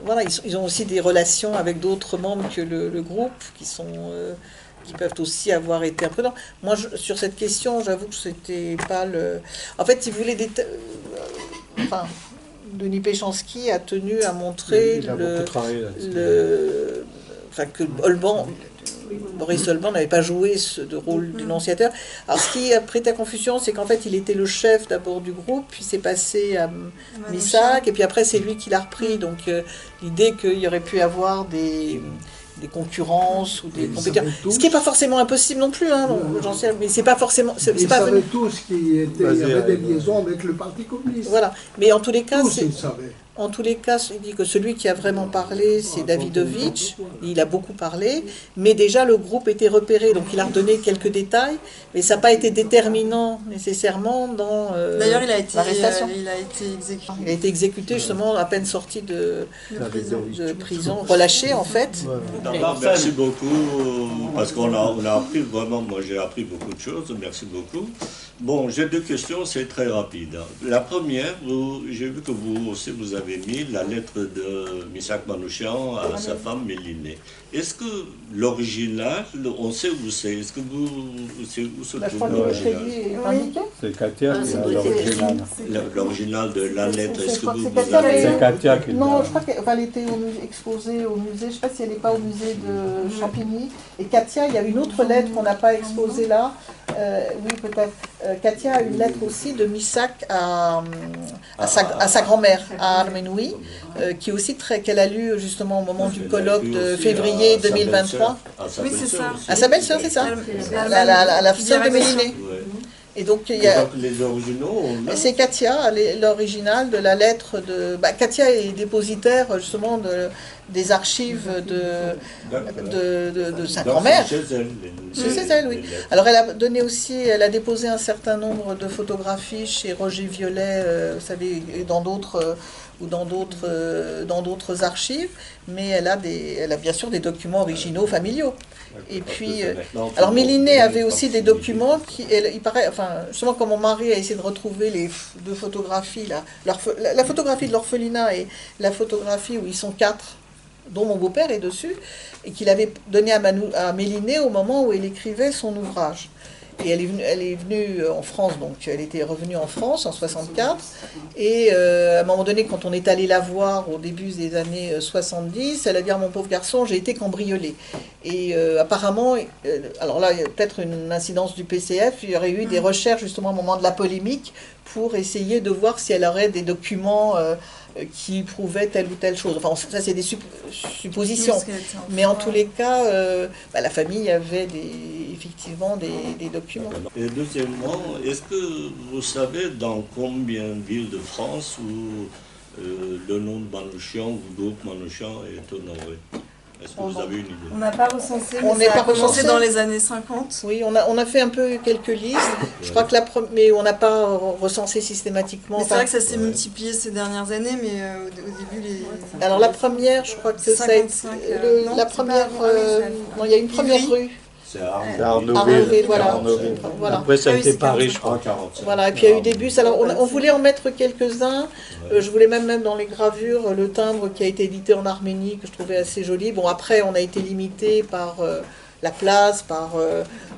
[SPEAKER 3] voilà, ils ont aussi des relations avec d'autres membres que le groupe, qui peuvent aussi avoir été imprudents. Moi, sur cette question, j'avoue que c'était pas le... En fait, ils voulaient Denis Péchanski a tenu à montrer que Boris Holban n'avait pas joué de rôle d'énonciateur. Alors ce qui a prêté à confusion, c'est qu'en fait il était le chef d'abord du groupe, puis c'est passé à Missak, et puis après c'est lui qui l'a repris. Donc l'idée qu'il y aurait pu avoir des concurrences ou des compétitions. Ce qui n'est pas forcément impossible non plus, hein, j'en sais, mais c'est pas forcément.
[SPEAKER 9] Ils savaient tous qu'il y avait des liaisons avec le Parti communiste.
[SPEAKER 3] Voilà, mais en tous les cas,
[SPEAKER 9] En
[SPEAKER 3] tous les cas, il dit que celui qui a vraiment parlé, c'est Davidovitch. Il a beaucoup parlé, mais déjà le groupe était repéré, donc il a redonné quelques détails, mais ça n'a pas été déterminant nécessairement dans
[SPEAKER 4] D'ailleurs, il a été
[SPEAKER 3] l'arrestation.
[SPEAKER 4] Il a été exécuté.
[SPEAKER 3] Il a été exécuté justement à peine sorti de prison, relâché en fait.
[SPEAKER 10] Merci beaucoup, parce qu'on a appris vraiment, moi j'ai appris beaucoup de choses, merci beaucoup. Bon, j'ai deux questions, c'est très rapide. La première, j'ai vu que vous aussi vous avez mis la lettre de Missak Manouchian à sa femme Mélinée. Est-ce que l'original, on sait où c'est? Est-ce que où se trouve l'original?
[SPEAKER 2] C'est Katia qui a l'original.
[SPEAKER 10] L'original de la lettre, est-ce que vous
[SPEAKER 3] avez...
[SPEAKER 2] C'est Katia qui l'a.
[SPEAKER 3] Non, je crois qu'elle était exposée au musée, je ne sais pas si elle n'est pas au musée de Champigny. Et Katia, il y a une autre lettre qu'on n'a pas exposée là. Oui, peut-être. Katia a une lettre aussi de Missak à sa grand-mère, à Armenoui, qui aussi qu'elle a lu justement au moment du colloque de février 2023.
[SPEAKER 4] Oui, c'est ça.
[SPEAKER 3] À sa belle-sœur, c'est ça? À la sœur de Mélinée. Et donc, il y a...
[SPEAKER 10] les originaux,
[SPEAKER 3] c'est Katia, l'original de la lettre de... Katia est dépositaire justement des archives de sa grand-mère. Chez elle, oui. Alors elle a déposé un certain nombre de photographies chez Roger Violet, vous savez, dans d'autres archives, mais elle a bien sûr des documents originaux familiaux. Et puis, alors Mélinée avait aussi des documents il paraît, enfin, justement, comme mon mari a essayé de retrouver les deux photographies, la photographie de l'orphelinat et la photographie où ils sont 4, dont mon beau-père est dessus, et qu'il avait donné à Mélinée au moment où elle écrivait son ouvrage. Et elle est venue en France, donc elle était revenue en France en 64. Et à un moment donné, quand on est allé la voir au début des années 70, elle a dit « Mon pauvre garçon, j'ai été cambriolée ». Et apparemment, alors là, il y a peut-être une incidence du PCF, il y aurait eu des recherches justement au moment de la polémique pour essayer de voir si elle aurait des documents qui prouvaient telle ou telle chose. Enfin, ça, c'est des suppositions. Mais en tous les cas, la famille avait effectivement des documents.
[SPEAKER 10] Et deuxièmement, est-ce que vous savez dans combien de villes de France où le nom de Manouchian ou groupe Manouchian est honoré? Est-ce que vous avez une idée?
[SPEAKER 4] On n'a pas recensé,
[SPEAKER 3] on
[SPEAKER 4] mais ça a commencé dans les années 50.
[SPEAKER 3] Oui, on a fait un peu quelques listes. Je crois que mais on n'a pas recensé systématiquement.
[SPEAKER 4] C'est vrai que ça s'est multiplié ces dernières années, mais au début,
[SPEAKER 3] Alors la première, je crois que ça a été... il y a une première rue.
[SPEAKER 10] C'est
[SPEAKER 3] Arnouville, voilà. Voilà.
[SPEAKER 2] Après, ça a
[SPEAKER 4] Ah oui,
[SPEAKER 2] été
[SPEAKER 4] c'est
[SPEAKER 2] Paris,
[SPEAKER 4] 45.
[SPEAKER 2] je crois.
[SPEAKER 10] 45.
[SPEAKER 3] Voilà, et puis il y a eu des bus. Alors, on voulait en mettre quelques-uns. Je voulais même mettre dans les gravures le timbre qui a été édité en Arménie, que je trouvais assez joli. Bon, après, on a été limité par la place, par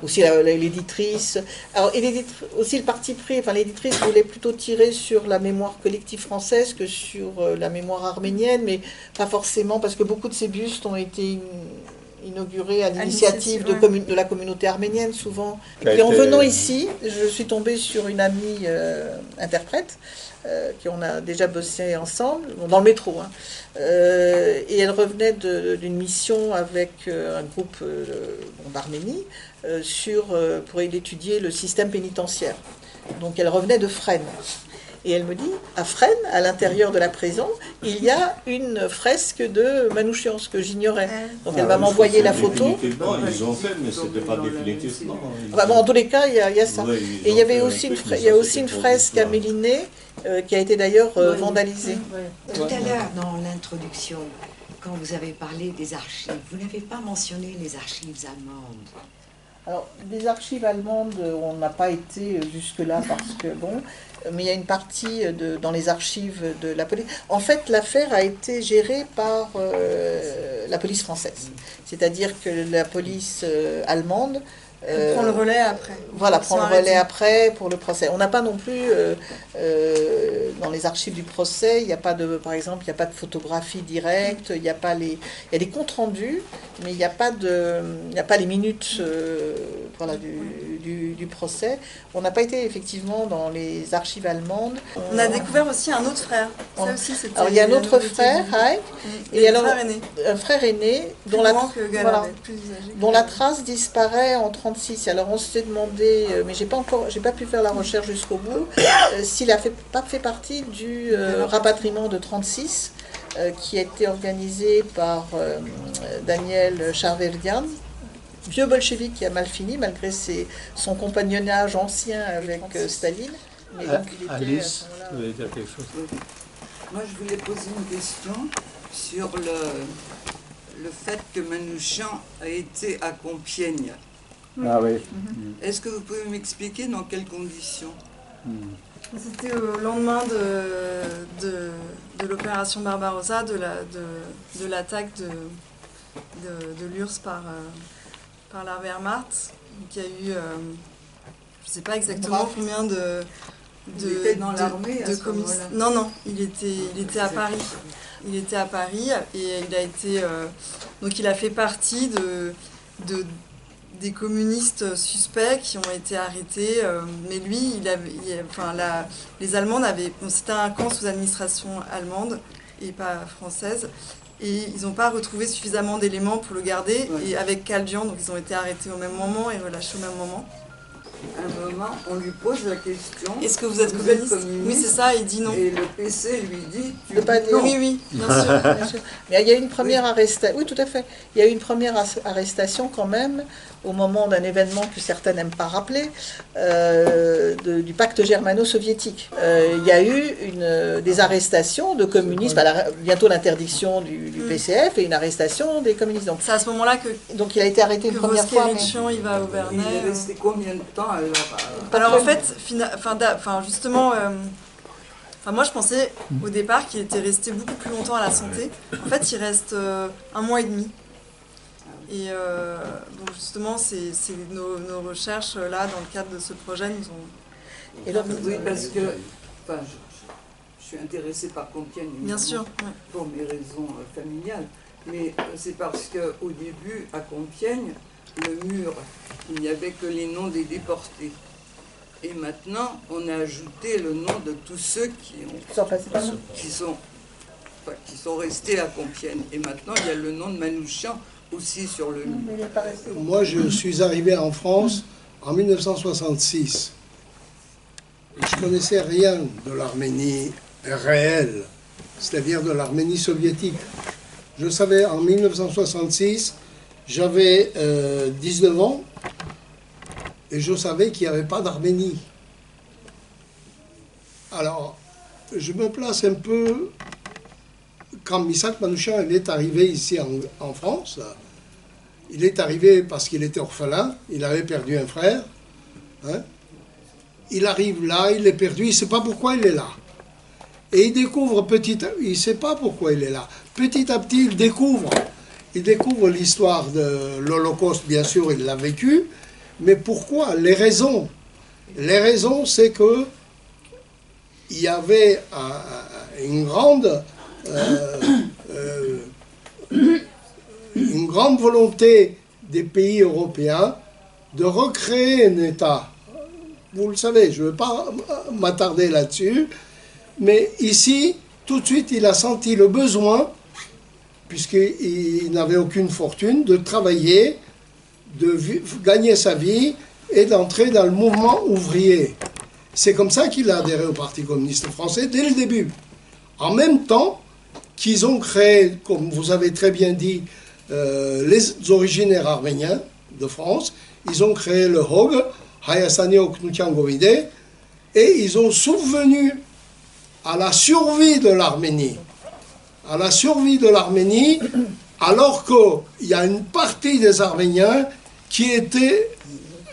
[SPEAKER 3] aussi l'éditrice. Alors, et aussi le parti pris, enfin, l'éditrice voulait plutôt tirer sur la mémoire collective française que sur la mémoire arménienne, mais pas forcément, parce que beaucoup de ces bustes ont été inauguré à l'initiative de la communauté arménienne souvent. Et en venant ici, je suis tombée sur une amie interprète, qui on a déjà bossé ensemble, dans le métro. Hein. Et elle revenait d'une mission avec un groupe d'Arménie pour étudier le système pénitentiaire. Donc elle revenait de Fresnes. Et elle me dit, à Fresnes, à l'intérieur de la prison, il y a une fresque de Manouchian, ce que j'ignorais. Donc elle va m'envoyer la photo.
[SPEAKER 10] Ils ont fait, mais ce n'était pas définitivement.
[SPEAKER 3] En tous les cas, il y a ça.
[SPEAKER 10] Ouais,
[SPEAKER 3] et il y avait aussi une fresque à Méliné, qui a été d'ailleurs vandalisée.
[SPEAKER 11] Tout à l'heure, dans l'introduction, quand vous avez parlé des archives, vous n'avez pas mentionné les archives allemandes.
[SPEAKER 3] Alors, des archives allemandes, on n'a pas été jusque-là parce que, bon, mais il y a une partie dans les archives de la police. En fait, l'affaire a été gérée par la police française. C'est-à-dire que la police allemande
[SPEAKER 4] prend le relais après.
[SPEAKER 3] Voilà, prend le relais après pour le procès. On n'a pas non plus, dans les archives du procès, il n'y a pas de, par exemple, il n'y a pas de photographie directe, il y a des comptes rendus, mais il n'y a pas les minutes voilà, du procès. On n'a pas été effectivement dans les archives allemandes.
[SPEAKER 4] On a découvert aussi un autre frère. Ça aussi,
[SPEAKER 3] alors il y a un autre frère, Heik,
[SPEAKER 4] et alors,
[SPEAKER 3] un frère aîné dont la trace disparaît en 1936. Alors on s'est demandé, mais j'ai pas pu faire la recherche jusqu'au bout, s'il a pas fait partie du rapatriement de 1936 qui a été organisé par Daniel Charverdian, vieux bolchevique qui a mal fini malgré son compagnonnage ancien avec Staline. Mais donc,
[SPEAKER 2] Alice, vous voulez dire quelque chose?
[SPEAKER 12] Moi, je voulais poser une question sur le fait que Manouchian a été à Compiègne.
[SPEAKER 2] Ah oui.
[SPEAKER 12] Est-ce que vous pouvez m'expliquer dans quelles conditions?
[SPEAKER 4] C'était au lendemain de l'opération Barbarossa, de l'attaque de l'URSS par la Wehrmacht. Il y a eu, je ne sais pas exactement combien
[SPEAKER 12] il était dans l'armée à ce moment-là.
[SPEAKER 4] Non, il était à Paris. Il était à Paris et il a été, donc il a fait partie des communistes suspects qui ont été arrêtés, mais lui, les Allemands c'était un camp sous administration allemande et pas française, et ils n'ont pas retrouvé suffisamment d'éléments pour le garder, et avec Kaldian, donc ils ont été arrêtés au même moment et relâchés au même moment.
[SPEAKER 12] À un moment, on lui pose la question.
[SPEAKER 4] Est-ce que vous êtes communiste? Oui, c'est ça, il dit non.
[SPEAKER 12] Et le PC lui dit
[SPEAKER 3] tu peux pas dire.
[SPEAKER 4] Oui, bien sûr, bien sûr.
[SPEAKER 3] Mais il y a eu une première arrestation. Oui, tout à fait. Il y a eu une première arrestation quand même au moment d'un événement que certains n'aiment pas rappeler, du pacte germano-soviétique. Il y a eu des arrestations de communistes, bientôt l'interdiction du PCF et une arrestation des communistes. Donc,
[SPEAKER 4] c'est à ce moment-là que
[SPEAKER 3] il a été arrêté une première fois.
[SPEAKER 4] Il va au Bernay.
[SPEAKER 12] Il est resté combien de temps
[SPEAKER 4] alors en fait, justement, moi je pensais au départ qu'il était resté beaucoup plus longtemps à la santé. En fait, il reste 1 mois et demi. Et donc justement, c'est nos recherches là, dans le cadre de ce projet, nous ont...
[SPEAKER 12] Et donc, oui, parce que je suis intéressée par Compiègne,
[SPEAKER 4] bien sûr,
[SPEAKER 12] pour mes raisons familiales, mais c'est parce qu'au début, à Compiègne, le mur, il n'y avait que les noms des déportés. Et maintenant, on a ajouté le nom de tous ceux qui sont restés à Compiègne. Et maintenant, il y a le nom de Manouchian aussi sur le mur.
[SPEAKER 9] Moi, je suis arrivé en France en 1966. Et je ne connaissais rien de l'Arménie réelle, c'est-à-dire de l'Arménie soviétique. Je savais, en 1966, j'avais 19 ans, et je savais qu'il n'y avait pas d'Arménie. Alors, je me place un peu... Quand Misak Manouchian est arrivé ici en France, Il est arrivé parce qu'il était orphelin, il avait perdu un frère. Hein. Il arrive là, il est perdu, il ne sait pas pourquoi il est là. Et il découvre il ne sait pas pourquoi il est là. Petit à petit, il découvre l'histoire de l'Holocauste, bien sûr, il l'a vécu, mais pourquoi? Les raisons, c'est que il y avait une grande volonté des pays européens de recréer un État. Vous le savez, je ne vais pas m'attarder là-dessus, mais ici, tout de suite, il a senti le besoin, puisqu'il n'avait aucune fortune, de travailler, de gagner sa vie et d'entrer dans le mouvement ouvrier. C'est comme ça qu'il a adhéré au Parti communiste français dès le début. En même temps qu'ils ont créé, comme vous avez très bien dit, les originaires arméniens de France, ils ont créé le HOG, Hayasani Oknutiangovide, et ils ont souvenu à la survie de l'Arménie. À la survie de l'Arménie, alors qu'il y a une partie des Arméniens qui étaient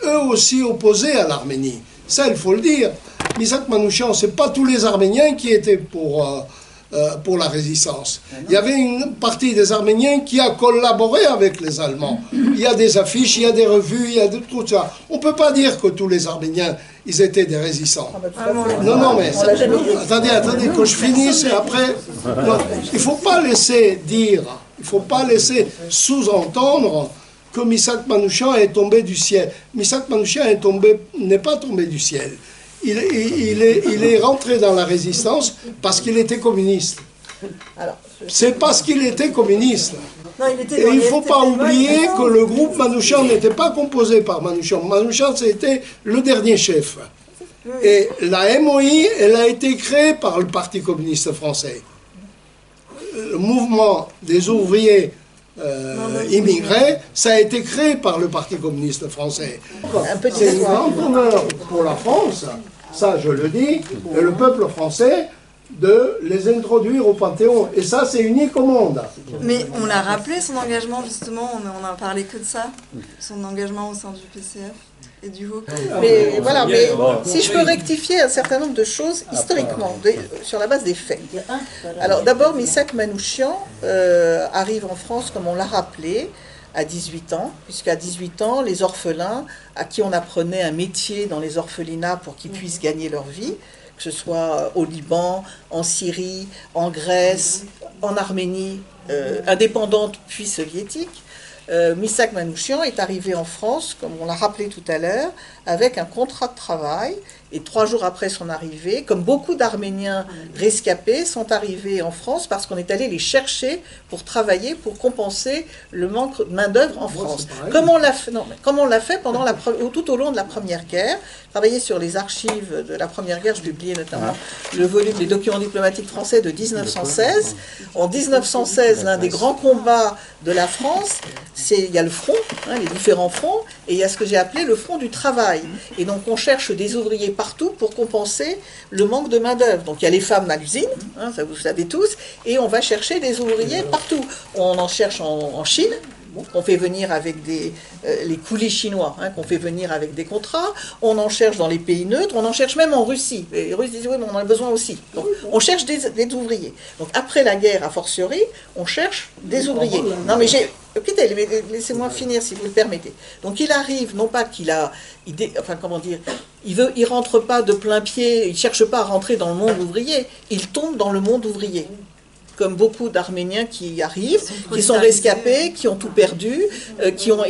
[SPEAKER 9] eux aussi opposés à l'Arménie. Ça, il faut le dire. Misak Manouchian, ce n'est pas tous les Arméniens qui étaient pour la résistance. Il y avait une partie des Arméniens qui a collaboré avec les Allemands. Il y a des affiches, il y a des revues, il y a tout ça. On ne peut pas dire que tous les Arméniens, ils étaient des résistants. Non, mais attendez, que je finisse et après... Non, il ne faut pas laisser dire, il ne faut pas laisser sous-entendre que Misak Manouchian est tombé du ciel. Misak Manouchian n'est pas tombé du ciel. Il est rentré dans la résistance parce qu'il était communiste. C'est parce qu'il était communiste. Et il ne faut pas oublier que le groupe Manouchian n'était pas composé par Manouchian. Manouchian, c'était le dernier chef. Et la MOI, elle a été créée par le Parti communiste français. Le mouvement des ouvriers immigrés, ça a été créé par le Parti communiste français. C'est une grande honneur pour la France, ça je le dis, et le peuple français, de les introduire au Panthéon. Et ça, c'est unique au monde.
[SPEAKER 4] Mais on l'a rappelé, son engagement, justement, on n'a parlé que de ça, son engagement au sein du PCF et du HOC.
[SPEAKER 3] Mais voilà, mais si je peux rectifier un certain nombre de choses historiquement, sur la base des faits. Alors d'abord, Misak Manouchian arrive en France, comme on l'a rappelé, à 18 ans, puisqu'à 18 ans, les orphelins à qui on apprenait un métier dans les orphelinats pour qu'ils puissent gagner leur vie, que ce soit au Liban, en Syrie, en Grèce, en Arménie, indépendante puis soviétique, Misak Manouchian est arrivé en France, comme on l'a rappelé tout à l'heure, avec un contrat de travail. Et 3 jours après son arrivée, comme beaucoup d'Arméniens rescapés sont arrivés en France parce qu'on est allé les chercher pour travailler, pour compenser le manque de main-d'œuvre en France. Comme on l'a fait devenant tout au long de la Première Guerre, travailler sur les archives de la Première Guerre, je publiais notamment le volume des documents diplomatiques français de 1916. En 1916, l'un des grands combats de la France, il y a le front, les différents fronts, et il y a ce que j'ai appelé le front du travail. Et donc on cherche des ouvriers partout pour compenser le manque de main-d'œuvre. Donc il y a les femmes à l'usine, ça vous savez tous, et on va chercher des ouvriers partout. On en cherche en Chine, qu'on fait venir avec les coolies chinois, qu'on fait venir avec des contrats. On en cherche dans les pays neutres, on en cherche même en Russie. Les Russes disent oui, mais on en a besoin aussi. Donc on cherche des ouvriers. Donc après la guerre, a fortiori, on cherche des ouvriers. Non mais écoutez, laissez-moi finir si vous le permettez. Donc il arrive, non pas qu'il a, il rentre pas de plein pied, il cherche pas à rentrer dans le monde ouvrier, il tombe dans le monde ouvrier. Comme beaucoup d'Arméniens qui arrivent, qui sont rescapés, qui ont tout perdu, qui ont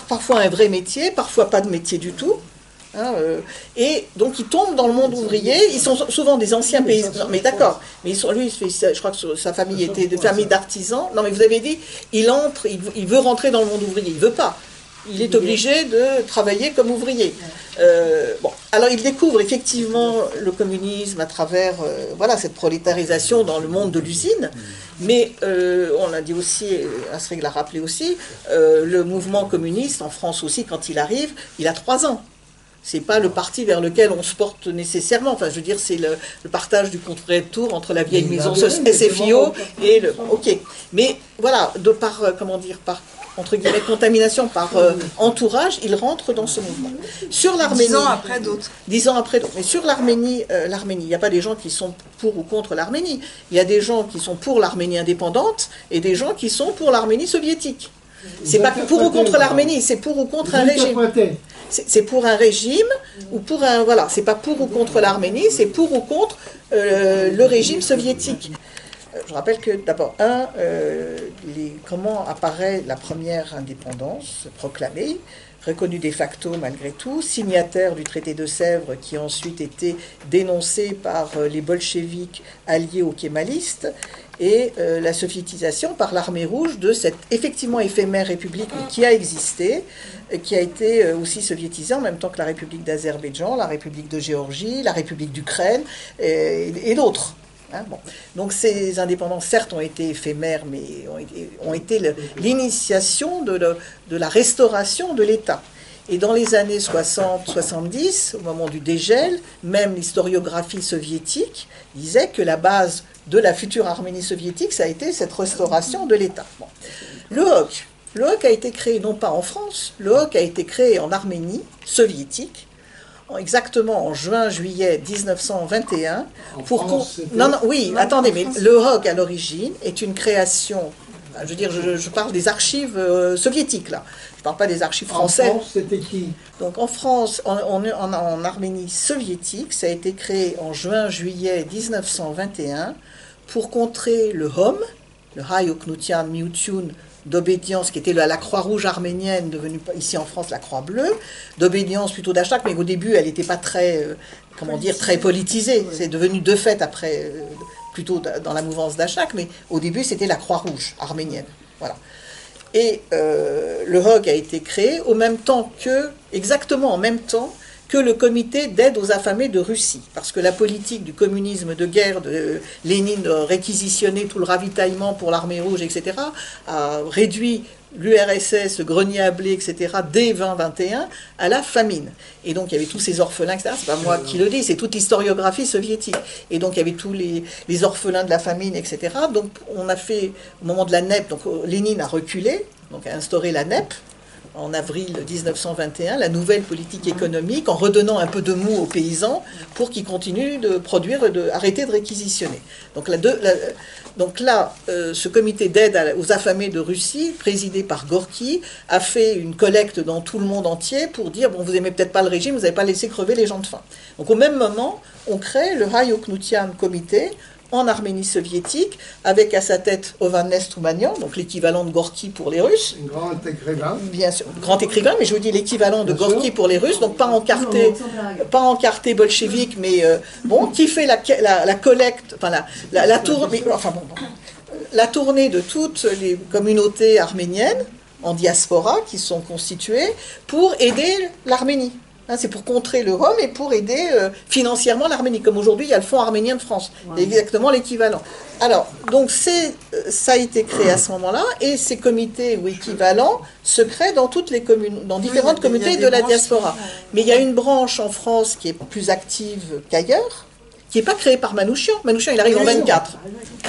[SPEAKER 3] parfois un vrai métier, parfois pas de métier du tout. Et donc ils tombent dans le monde ouvrier, ils sont souvent des anciens paysans, mais d'accord, mais lui, je crois que sa famille était de famille d'artisans. Non mais vous avez dit, il veut rentrer dans le monde ouvrier, il veut pas. Il est obligé de travailler comme ouvrier. Alors il découvre effectivement le communisme à travers cette prolétarisation dans le monde de l'usine, mais on l'a dit aussi, Astrid l'a rappelé aussi, le mouvement communiste en France aussi, quand il arrive, il a 3 ans. C'est pas le parti vers lequel on se porte nécessairement. Enfin, je veux dire, c'est le partage du contre-tour entre la vieille maison SFIO et le... Ok. Mais voilà, par entre guillemets, contamination par entourage, il rentre dans ce mouvement. Sur l'Arménie...
[SPEAKER 4] 10 ans après d'autres.
[SPEAKER 3] 10 ans après d'autres. Mais sur l'Arménie, il n'y a pas des gens qui sont pour ou contre l'Arménie. Il y a des gens qui sont pour l'Arménie indépendante et des gens qui sont pour l'Arménie soviétique. C'est pas pour ou contre l'Arménie, c'est pour ou contre un régime. C'est pour un régime ou pour un... Voilà, c'est pas pour ou contre l'Arménie, c'est pour ou contre le régime soviétique. Je rappelle que d'abord, comment apparaît la première indépendance proclamée, reconnue de facto malgré tout, signataire du traité de Sèvres qui a ensuite été dénoncé par les bolcheviks alliés aux kémalistes, et la soviétisation par l'armée rouge de cette effectivement éphémère république qui a existé, qui a été aussi soviétisée en même temps que la République d'Azerbaïdjan, la République de Géorgie, la République d'Ukraine et d'autres. Hein, bon. Donc ces indépendances, certes, ont été éphémères, mais ont été l'initiation de la restauration de l'État. Et dans les années 60-70, au moment du dégel, même l'historiographie soviétique disait que la base de la future Arménie soviétique, ça a été cette restauration de l'État. Bon. Le HOC a été créé non pas en France, le HOC a été créé en Arménie soviétique, exactement en juin-juillet 1921. Attendez, mais le HOC à l'origine est une création, je veux dire, je parle des archives soviétiques là, je ne parle pas des archives françaises.
[SPEAKER 9] En France, c'était qui?
[SPEAKER 3] Donc en France, en Arménie soviétique, ça a été créé en juin-juillet 1921 pour contrer le HOM, le High Oknutian Miutyun d'obédience, qui était la Croix-Rouge arménienne, devenue ici en France la Croix-Bleue, d'obédience plutôt d'Achak, mais au début elle n'était pas très, très politisée. C'est devenu de fait après, plutôt dans la mouvance d'Achak, mais au début c'était la Croix-Rouge arménienne. Voilà. Et le HOG a été créé exactement en même temps que le comité d'aide aux affamés de Russie. Parce que la politique du communisme de guerre de Lénine de réquisitionner tout le ravitaillement pour l'armée rouge, etc., a réduit l'URSS, le grenier à blé, etc., dès 2021, à la famine. Et donc il y avait tous ces orphelins, etc. C'est pas moi qui le dis, c'est toute l'historiographie soviétique. Et donc il y avait tous les orphelins de la famine, etc. Donc on a fait, au moment de la NEP, donc Lénine a reculé, donc a instauré la NEP, en avril 1921, la nouvelle politique économique, en redonnant un peu de mou aux paysans pour qu'ils continuent de produire, arrêter de réquisitionner. Donc là, ce comité d'aide aux affamés de Russie, présidé par Gorky, a fait une collecte dans tout le monde entier pour dire, bon, vous aimez peut-être pas le régime, vous n'avez pas laissé crever les gens de faim. Donc au même moment, on crée le High Oknutian Comité, en Arménie soviétique, avec à sa tête Ovan Nestoumanian, donc l'équivalent de Gorky pour les Russes.
[SPEAKER 9] Un grand écrivain.
[SPEAKER 3] Bien sûr, grand écrivain, mais je vous dis l'équivalent de Gorky pour les Russes, donc pas encarté bolchevique, mais qui fait la collecte, enfin la tournée, la tournée de toutes les communautés arméniennes en diaspora qui sont constituées pour aider l'Arménie. C'est pour contrer le Rhum et pour aider financièrement l'Arménie. Comme aujourd'hui, il y a le Fonds arménien de France. C'est exactement l'équivalent. Alors, donc ça a été créé à ce moment-là, et ces comités ou équivalents se créent dans toutes les communes, dans différentes communautés de la diaspora. Mais il y a une branche en France qui est plus active qu'ailleurs, qui n'est pas créée par Manouchian. Manouchian, il arrive en 24.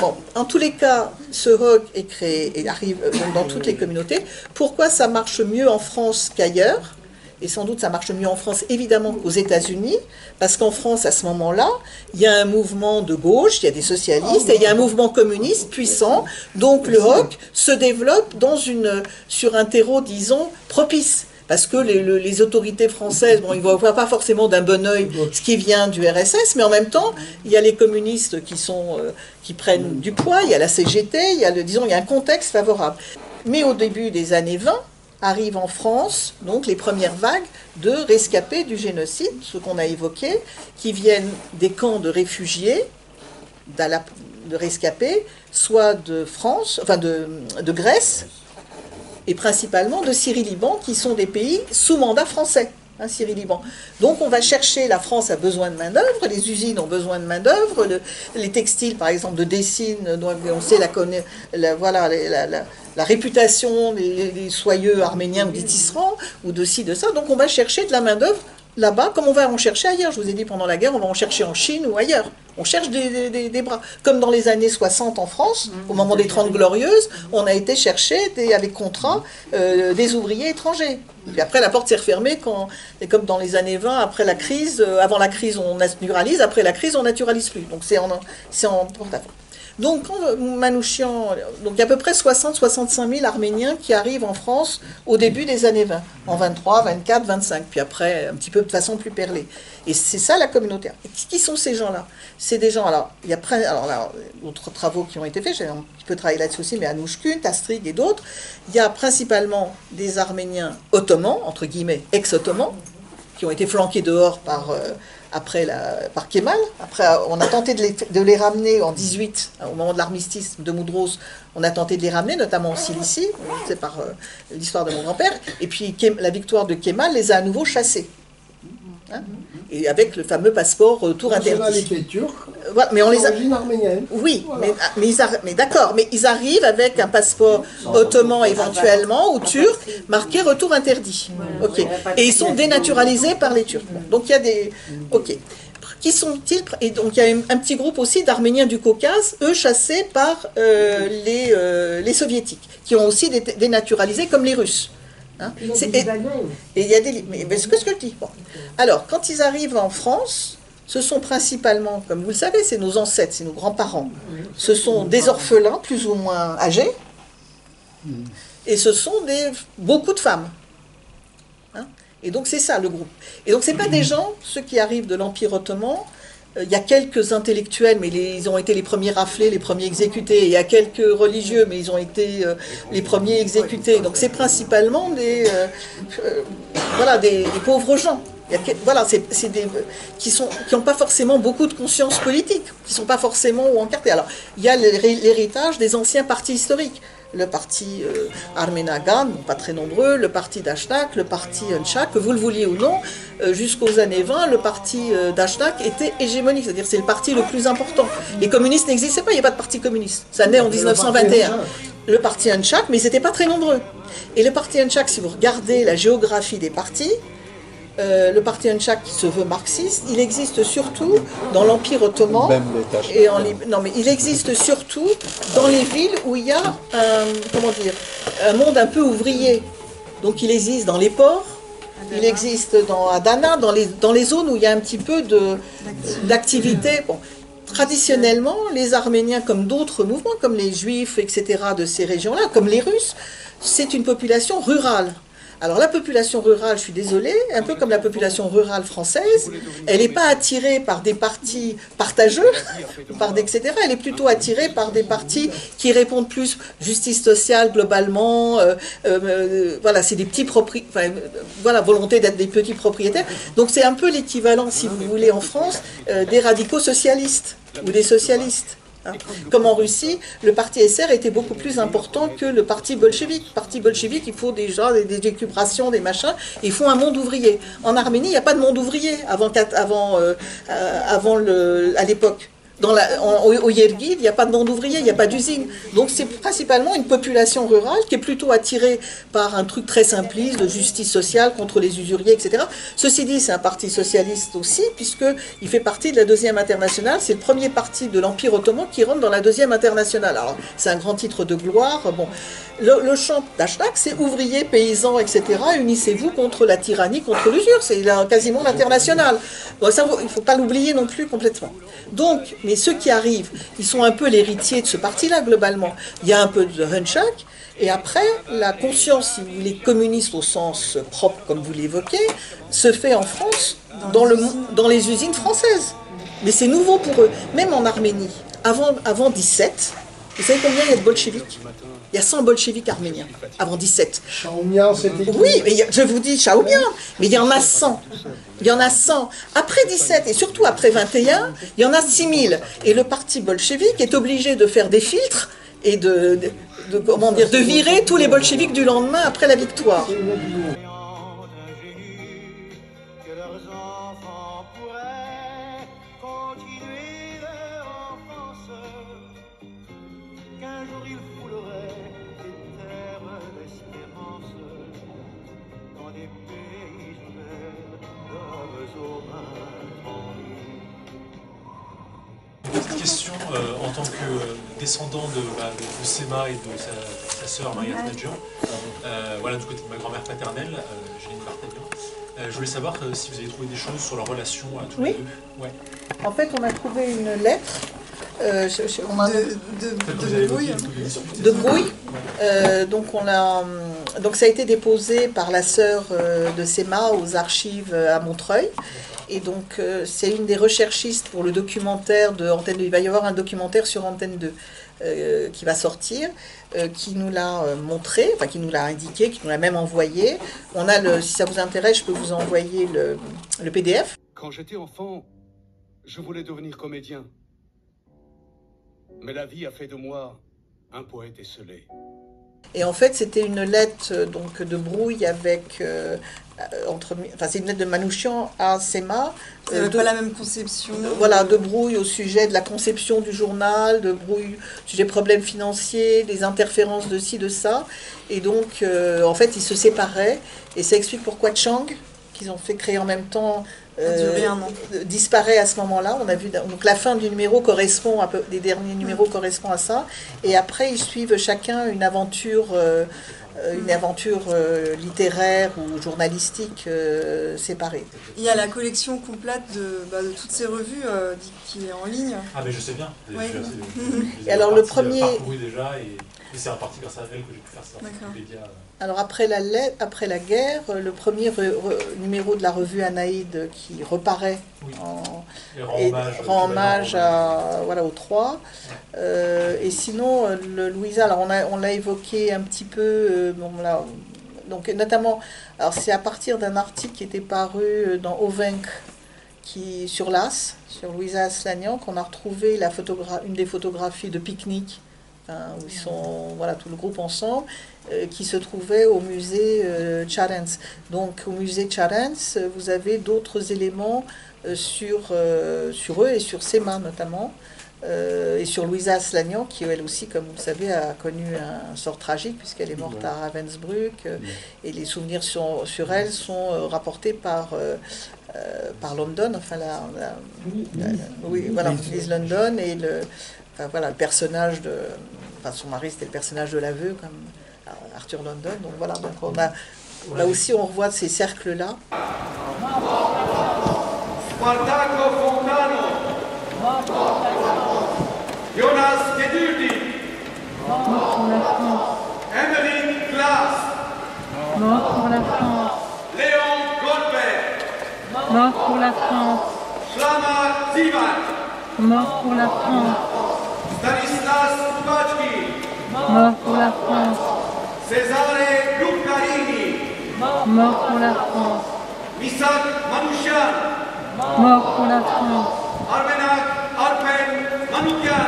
[SPEAKER 3] Bon, en tous les cas, ce HOG est créé et arrive dans toutes les communautés. Pourquoi ça marche mieux en France qu'ailleurs ? Et sans doute ça marche mieux en France, évidemment, qu'aux États-Unis, parce qu'en France, à ce moment-là, il y a un mouvement de gauche, il y a des socialistes, et il y a un mouvement communiste puissant, donc le HOC se développe sur un terreau, disons, propice. Parce que les autorités françaises, ils ne voient pas forcément d'un bon œil ce qui vient du RSS, mais en même temps, il y a les communistes qui prennent du poids, il y a la CGT, il y a un contexte favorable. Mais au début des années 20, arrivent en France, donc les premières vagues de rescapés du génocide, ce qu'on a évoqué, qui viennent des camps de réfugiés, de rescapés, soit de France, enfin de Grèce, et principalement de Syrie-Liban, qui sont des pays sous mandat français. Syrie-Liban. Donc on va chercher, la France a besoin de main-d'œuvre, les usines ont besoin de main-d'œuvre, les textiles par exemple de Dessine, dont on sait la réputation des soyeux arméniens ou des tisserands, ou de ci, de ça, donc on va chercher de la main-d'œuvre là-bas, comme on va en chercher ailleurs. Je vous ai dit, pendant la guerre, on va en chercher en Chine ou ailleurs. On cherche des bras. Comme dans les années 60 en France, au moment des 30 Glorieuses, on a été chercher, avec contrat, des ouvriers étrangers. Puis après, la porte s'est refermée, et comme dans les années 20, après la crise, avant la crise, on naturalise, après la crise, on naturalise plus. Donc c'est en porte-à-faux. Donc, quand Manouchian, donc il y a à peu près 60-65 000 Arméniens qui arrivent en France au début des années 20, en 23, 24, 25, puis après, un petit peu de façon plus perlée. Et c'est ça la communauté. Et qui sont ces gens-là? C'est des gens, alors, il y a d'autres travaux qui ont été faits, j'ai un petit peu travaillé là-dessus aussi, mais Anouchkun, Tastrig et d'autres. Il y a principalement des Arméniens ottomans, entre guillemets, ex-ottomans, qui ont été flanqués dehors par Kemal. Après, on a tenté de les ramener en 18, au moment de l'armistice de Moudros, on a tenté de les ramener, notamment en Cilicie, c'est par l'histoire de mon grand-père, et puis la victoire de Kemal les a à nouveau chassés. Hein, et avec le fameux passeport retour interdit.
[SPEAKER 9] Nationalité turque,
[SPEAKER 3] voilà, mais on les a...
[SPEAKER 9] d'origine arménienne.
[SPEAKER 3] Oui, voilà. mais d'accord, mais ils arrivent avec un passeport ottoman éventuellement, ou turc, marqué retour interdit. Ok. Et ils sont dénaturalisés par les Turcs. Donc il y a des... Ok. Qui sont-ils? Et donc il y a un petit groupe aussi d'Arméniens du Caucase, eux chassés par les Soviétiques, qui ont aussi dénaturalisé comme les Russes. Hein, et il y a des... Mais ce que je dis. Bon. Alors, quand ils arrivent en France, ce sont principalement, comme vous le savez, c'est nos ancêtres, c'est nos grands-parents. Ce sont des orphelins, plus ou moins âgés, et ce sont beaucoup de femmes. Hein, et donc, c'est ça, le groupe. Et donc, ce n'est pas des gens, ceux qui arrivent de l'Empire ottoman. Il y a quelques intellectuels, mais ils ont été les premiers raflés, les premiers exécutés. Il y a quelques religieux, mais ils ont été les premiers exécutés. Donc c'est principalement des pauvres gens. C'est qui n'ont pas forcément beaucoup de conscience politique, qui ne sont pas forcément encartés. Alors, il y a l'héritage des anciens partis historiques. Le parti Armenagan, pas très nombreux, le parti Dashnak, le parti Unchak, que vous le vouliez ou non, jusqu'aux années 20, le parti Dashnak était hégémonique, c'est-à-dire c'est le parti le plus important. Les communistes n'existaient pas, il n'y a pas de parti communiste. Ça naît en 1921. Le parti Unchak, mais ils n'étaient pas très nombreux. Et le parti Unchak, si vous regardez la géographie des partis, le parti Unchak qui se veut marxiste, il existe surtout dans l'Empire ottoman mais il existe surtout dans les villes où il y a un monde un peu ouvrier. Donc il existe dans les ports, il existe dans Adana, dans les zones où il y a un petit peu d'activité. Bon. Traditionnellement, les Arméniens, comme d'autres mouvements, comme les Juifs, etc., de ces régions-là, comme les Russes, c'est une population rurale. Alors la population rurale, je suis désolée, un peu comme la population rurale française, elle n'est pas attirée par des partis partageux, etc. Elle est plutôt attirée par des partis qui répondent plus justice sociale globalement. C'est des petits volonté d'être des petits propriétaires. Donc c'est un peu l'équivalent, si vous voulez, en France, des radicaux socialistes ou des socialistes. Comme en Russie, le parti SR était beaucoup plus important que le parti bolchevique. Le parti bolchevique, il faut déjà des écubrations, des machins, ils font un monde ouvrier. En Arménie, il n'y a pas de monde ouvrier à l'époque. Au Yergil, il n'y a pas de monde ouvrier, il n'y a pas d'usine. Donc c'est principalement une population rurale qui est plutôt attirée par un truc très simpliste de justice sociale contre les usuriers, etc. Ceci dit, c'est un parti socialiste aussi, puisqu'il fait partie de la Deuxième Internationale. C'est le premier parti de l'Empire ottoman qui rentre dans la Deuxième Internationale. Alors, c'est un grand titre de gloire. Bon. Le chant d'Ashnak, c'est ouvriers, paysans, etc. Unissez-vous contre la tyrannie, contre l'usure. C'est quasiment l'international. Bon, ça, il ne faut pas l'oublier non plus complètement. Donc, mais ceux qui arrivent, ils sont un peu l'héritier de ce parti-là, globalement. Il y a un peu de Hunchak, et après, la conscience, si vous voulez, communiste au sens propre, comme vous l'évoquez, se fait en France, dans les usines françaises. Mais c'est nouveau pour eux. Même en Arménie, avant 17, vous savez combien il y a de bolcheviks? Il y a 100 bolcheviks arméniens, avant 17.
[SPEAKER 9] Chaoumian, c'était...
[SPEAKER 3] Oui, mais je vous dis Chaoumian, mais il y en a 100. Il y en a 100. Après 17, et surtout après 21, il y en a 6000. Et le parti bolchevique est obligé de faire des filtres et de virer tous les bolcheviks du lendemain après la victoire.
[SPEAKER 13] question, en tant que descendant de Sema et de sa sœur Maria Tadjian, voilà, du côté de ma grand-mère paternelle, Janine Bartagnan. Je voulais savoir si vous avez trouvé des choses sur leur relation à tous les deux. Ouais.
[SPEAKER 3] En fait, on a trouvé une lettre. De Brouille. Donc ça a été déposé par la sœur de Sema aux archives à Montreuil. Et donc c'est une des recherchistes pour le documentaire de Antenne 2. Il va y avoir un documentaire sur Antenne 2 qui va sortir, qui nous l'a montré, enfin qui nous l'a indiqué, qui nous l'a même envoyé. On a si ça vous intéresse, je peux vous envoyer le PDF.
[SPEAKER 14] Quand j'étais enfant, je voulais devenir comédien. Mais la vie a fait de moi un poète esselé.
[SPEAKER 3] Et en fait, c'était une lettre donc de Brouille avec c'est une lettre de Manouchian à Sema.
[SPEAKER 4] Pas la même conception.
[SPEAKER 3] Voilà, de Brouille au sujet de la conception du journal, de Brouille au sujet des problèmes financiers, des interférences de ci, de ça. Et donc, en fait, ils se séparaient. Et ça explique pourquoi Chang, qu'ils ont fait créer en même temps, disparaît à ce moment-là. On a vu donc la fin du numéro correspond des derniers numéros correspond à ça. Et après, ils suivent chacun une aventure littéraire ou journalistique séparée.
[SPEAKER 4] Il y a la collection complète de toutes ces revues qui est en ligne.
[SPEAKER 13] Ah mais je sais bien.
[SPEAKER 4] Oui.
[SPEAKER 3] Et alors le premier.
[SPEAKER 13] Parcouru déjà et c'est en partie grâce à elle que j'ai pu faire ça. Wikipédia.
[SPEAKER 3] Alors après la guerre, le premier numéro de la revue Anaïde qui reparaît rend hommage aux trois. Et sinon, le Louisa, alors on l'a évoqué un petit peu, donc notamment, alors c'est à partir d'un article qui était paru dans Ovenk, sur l'As, sur Louisa Aslanian, qu'on a retrouvé une des photographies de pique-nique, où ils sont tout le groupe ensemble, qui se trouvait au musée Charens. Donc au musée Charens, vous avez d'autres éléments sur eux et sur Sema notamment, et sur Louisa Aslanian, qui elle aussi, comme vous le savez, a connu un sort tragique puisqu'elle est morte à Ravensbrück, et les souvenirs sur elle sont rapportés par London, Miss London, et le personnage son mari c'était le personnage de l'aveu, comme Arthur London. Donc voilà, là aussi on revoit ces cercles-là.
[SPEAKER 15] Spartaco Fontano, Jonas Geduldi, Emmerich Glass,
[SPEAKER 16] mort pour la France,
[SPEAKER 15] Léon Goldberg,
[SPEAKER 16] mort pour la France,
[SPEAKER 15] Slama Zivat,
[SPEAKER 16] mort pour la France,
[SPEAKER 15] Stanislas Kubacki,
[SPEAKER 16] mort pour la France,
[SPEAKER 15] Cesare Lucarini,
[SPEAKER 16] mort pour la France,
[SPEAKER 15] Misak Manouchian,
[SPEAKER 16] mort pour la France,
[SPEAKER 15] Armenak Arpen Manoukian,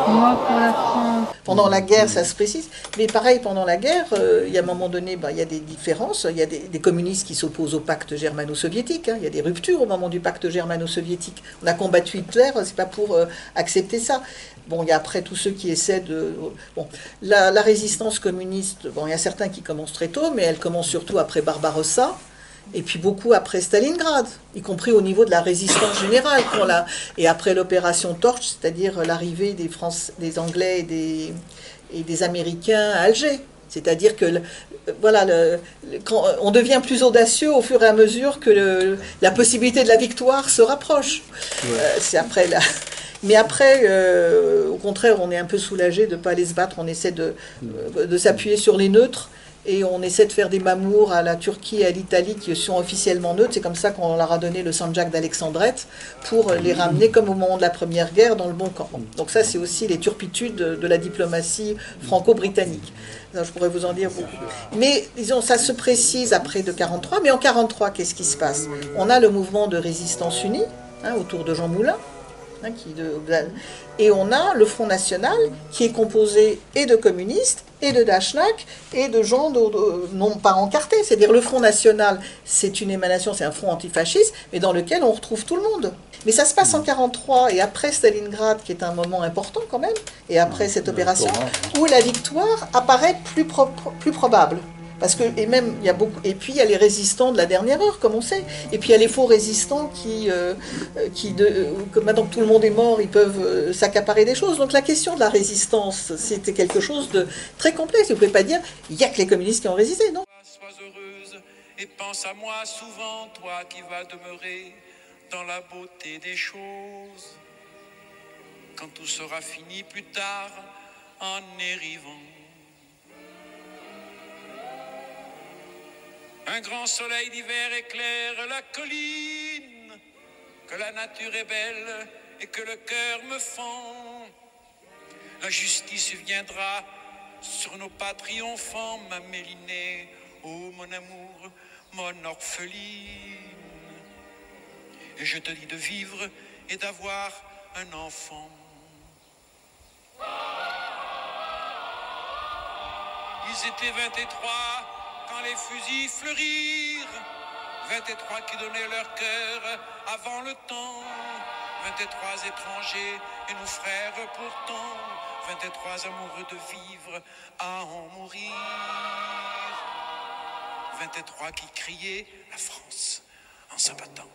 [SPEAKER 16] mort pour la France.
[SPEAKER 3] Pendant la guerre, ça se précise, mais pareil, pendant la guerre, il y a un moment donné, il y a des différences, il y a des communistes qui s'opposent au pacte germano-soviétique, il y a des ruptures au moment du pacte germano-soviétique. On a combattu Hitler, c'est pas pour accepter ça. Bon, il y a après tous ceux qui essaient de... Bon, la résistance communiste, il y a certains qui commencent très tôt, mais elle commence surtout après Barbarossa, et puis beaucoup après Stalingrad, y compris au niveau de la résistance générale. Et après l'opération Torch, c'est-à-dire l'arrivée des Anglais et des Américains à Alger. C'est-à-dire que on devient plus audacieux au fur et à mesure que la possibilité de la victoire se rapproche. C'est après Mais après, au contraire, on est un peu soulagé de ne pas aller se battre. On essaie de s'appuyer sur les neutres. Et on essaie de faire des mamours à la Turquie et à l'Italie qui sont officiellement neutres. C'est comme ça qu'on leur a donné le Saint-Jacques d'Alexandrette pour les ramener, comme au moment de la Première Guerre, dans le bon camp. Donc ça, c'est aussi les turpitudes de la diplomatie franco-britannique. Je pourrais vous en dire beaucoup. Mais disons, ça se précise après de 1943. Mais en 1943, qu'est-ce qui se passe? On a le mouvement de résistance unie, autour de Jean Moulin. Et on a le Front National qui est composé et de communistes et de Dachnak et de gens non pas encartés. C'est-à-dire le Front National, c'est une émanation, c'est un front antifasciste, mais dans lequel on retrouve tout le monde. Mais ça se passe en 1943 et après Stalingrad, qui est un moment important quand même, et après cette opération, où la victoire apparaît plus probable. Parce que, et même, il y a beaucoup, et puis il y a les résistants de la dernière heure, comme on sait. Et puis il y a les faux résistants que maintenant que tout le monde est mort, ils peuvent s'accaparer des choses. Donc la question de la résistance, c'était quelque chose de très complexe. Vous ne pouvez pas dire, il n'y a que les communistes qui ont résisté, non?
[SPEAKER 1] Sois heureuse et pense à moi souvent, toi qui vas demeurer dans la beauté des choses. Quand tout sera fini plus tard, en érivant. Un grand soleil d'hiver éclaire la colline, que la nature est belle et que le cœur me fend. La justice viendra sur nos pas triomphants, ma Mélinée, ô mon amour, mon orpheline. Et je te dis de vivre et d'avoir un enfant. Ils étaient 23 quand les fusils fleurirent, 23 qui donnaient leur cœur avant le temps, 23 étrangers et nos frères pourtant, 23 amoureux de vivre à en mourir, 23 qui criaient la France en s'abattant.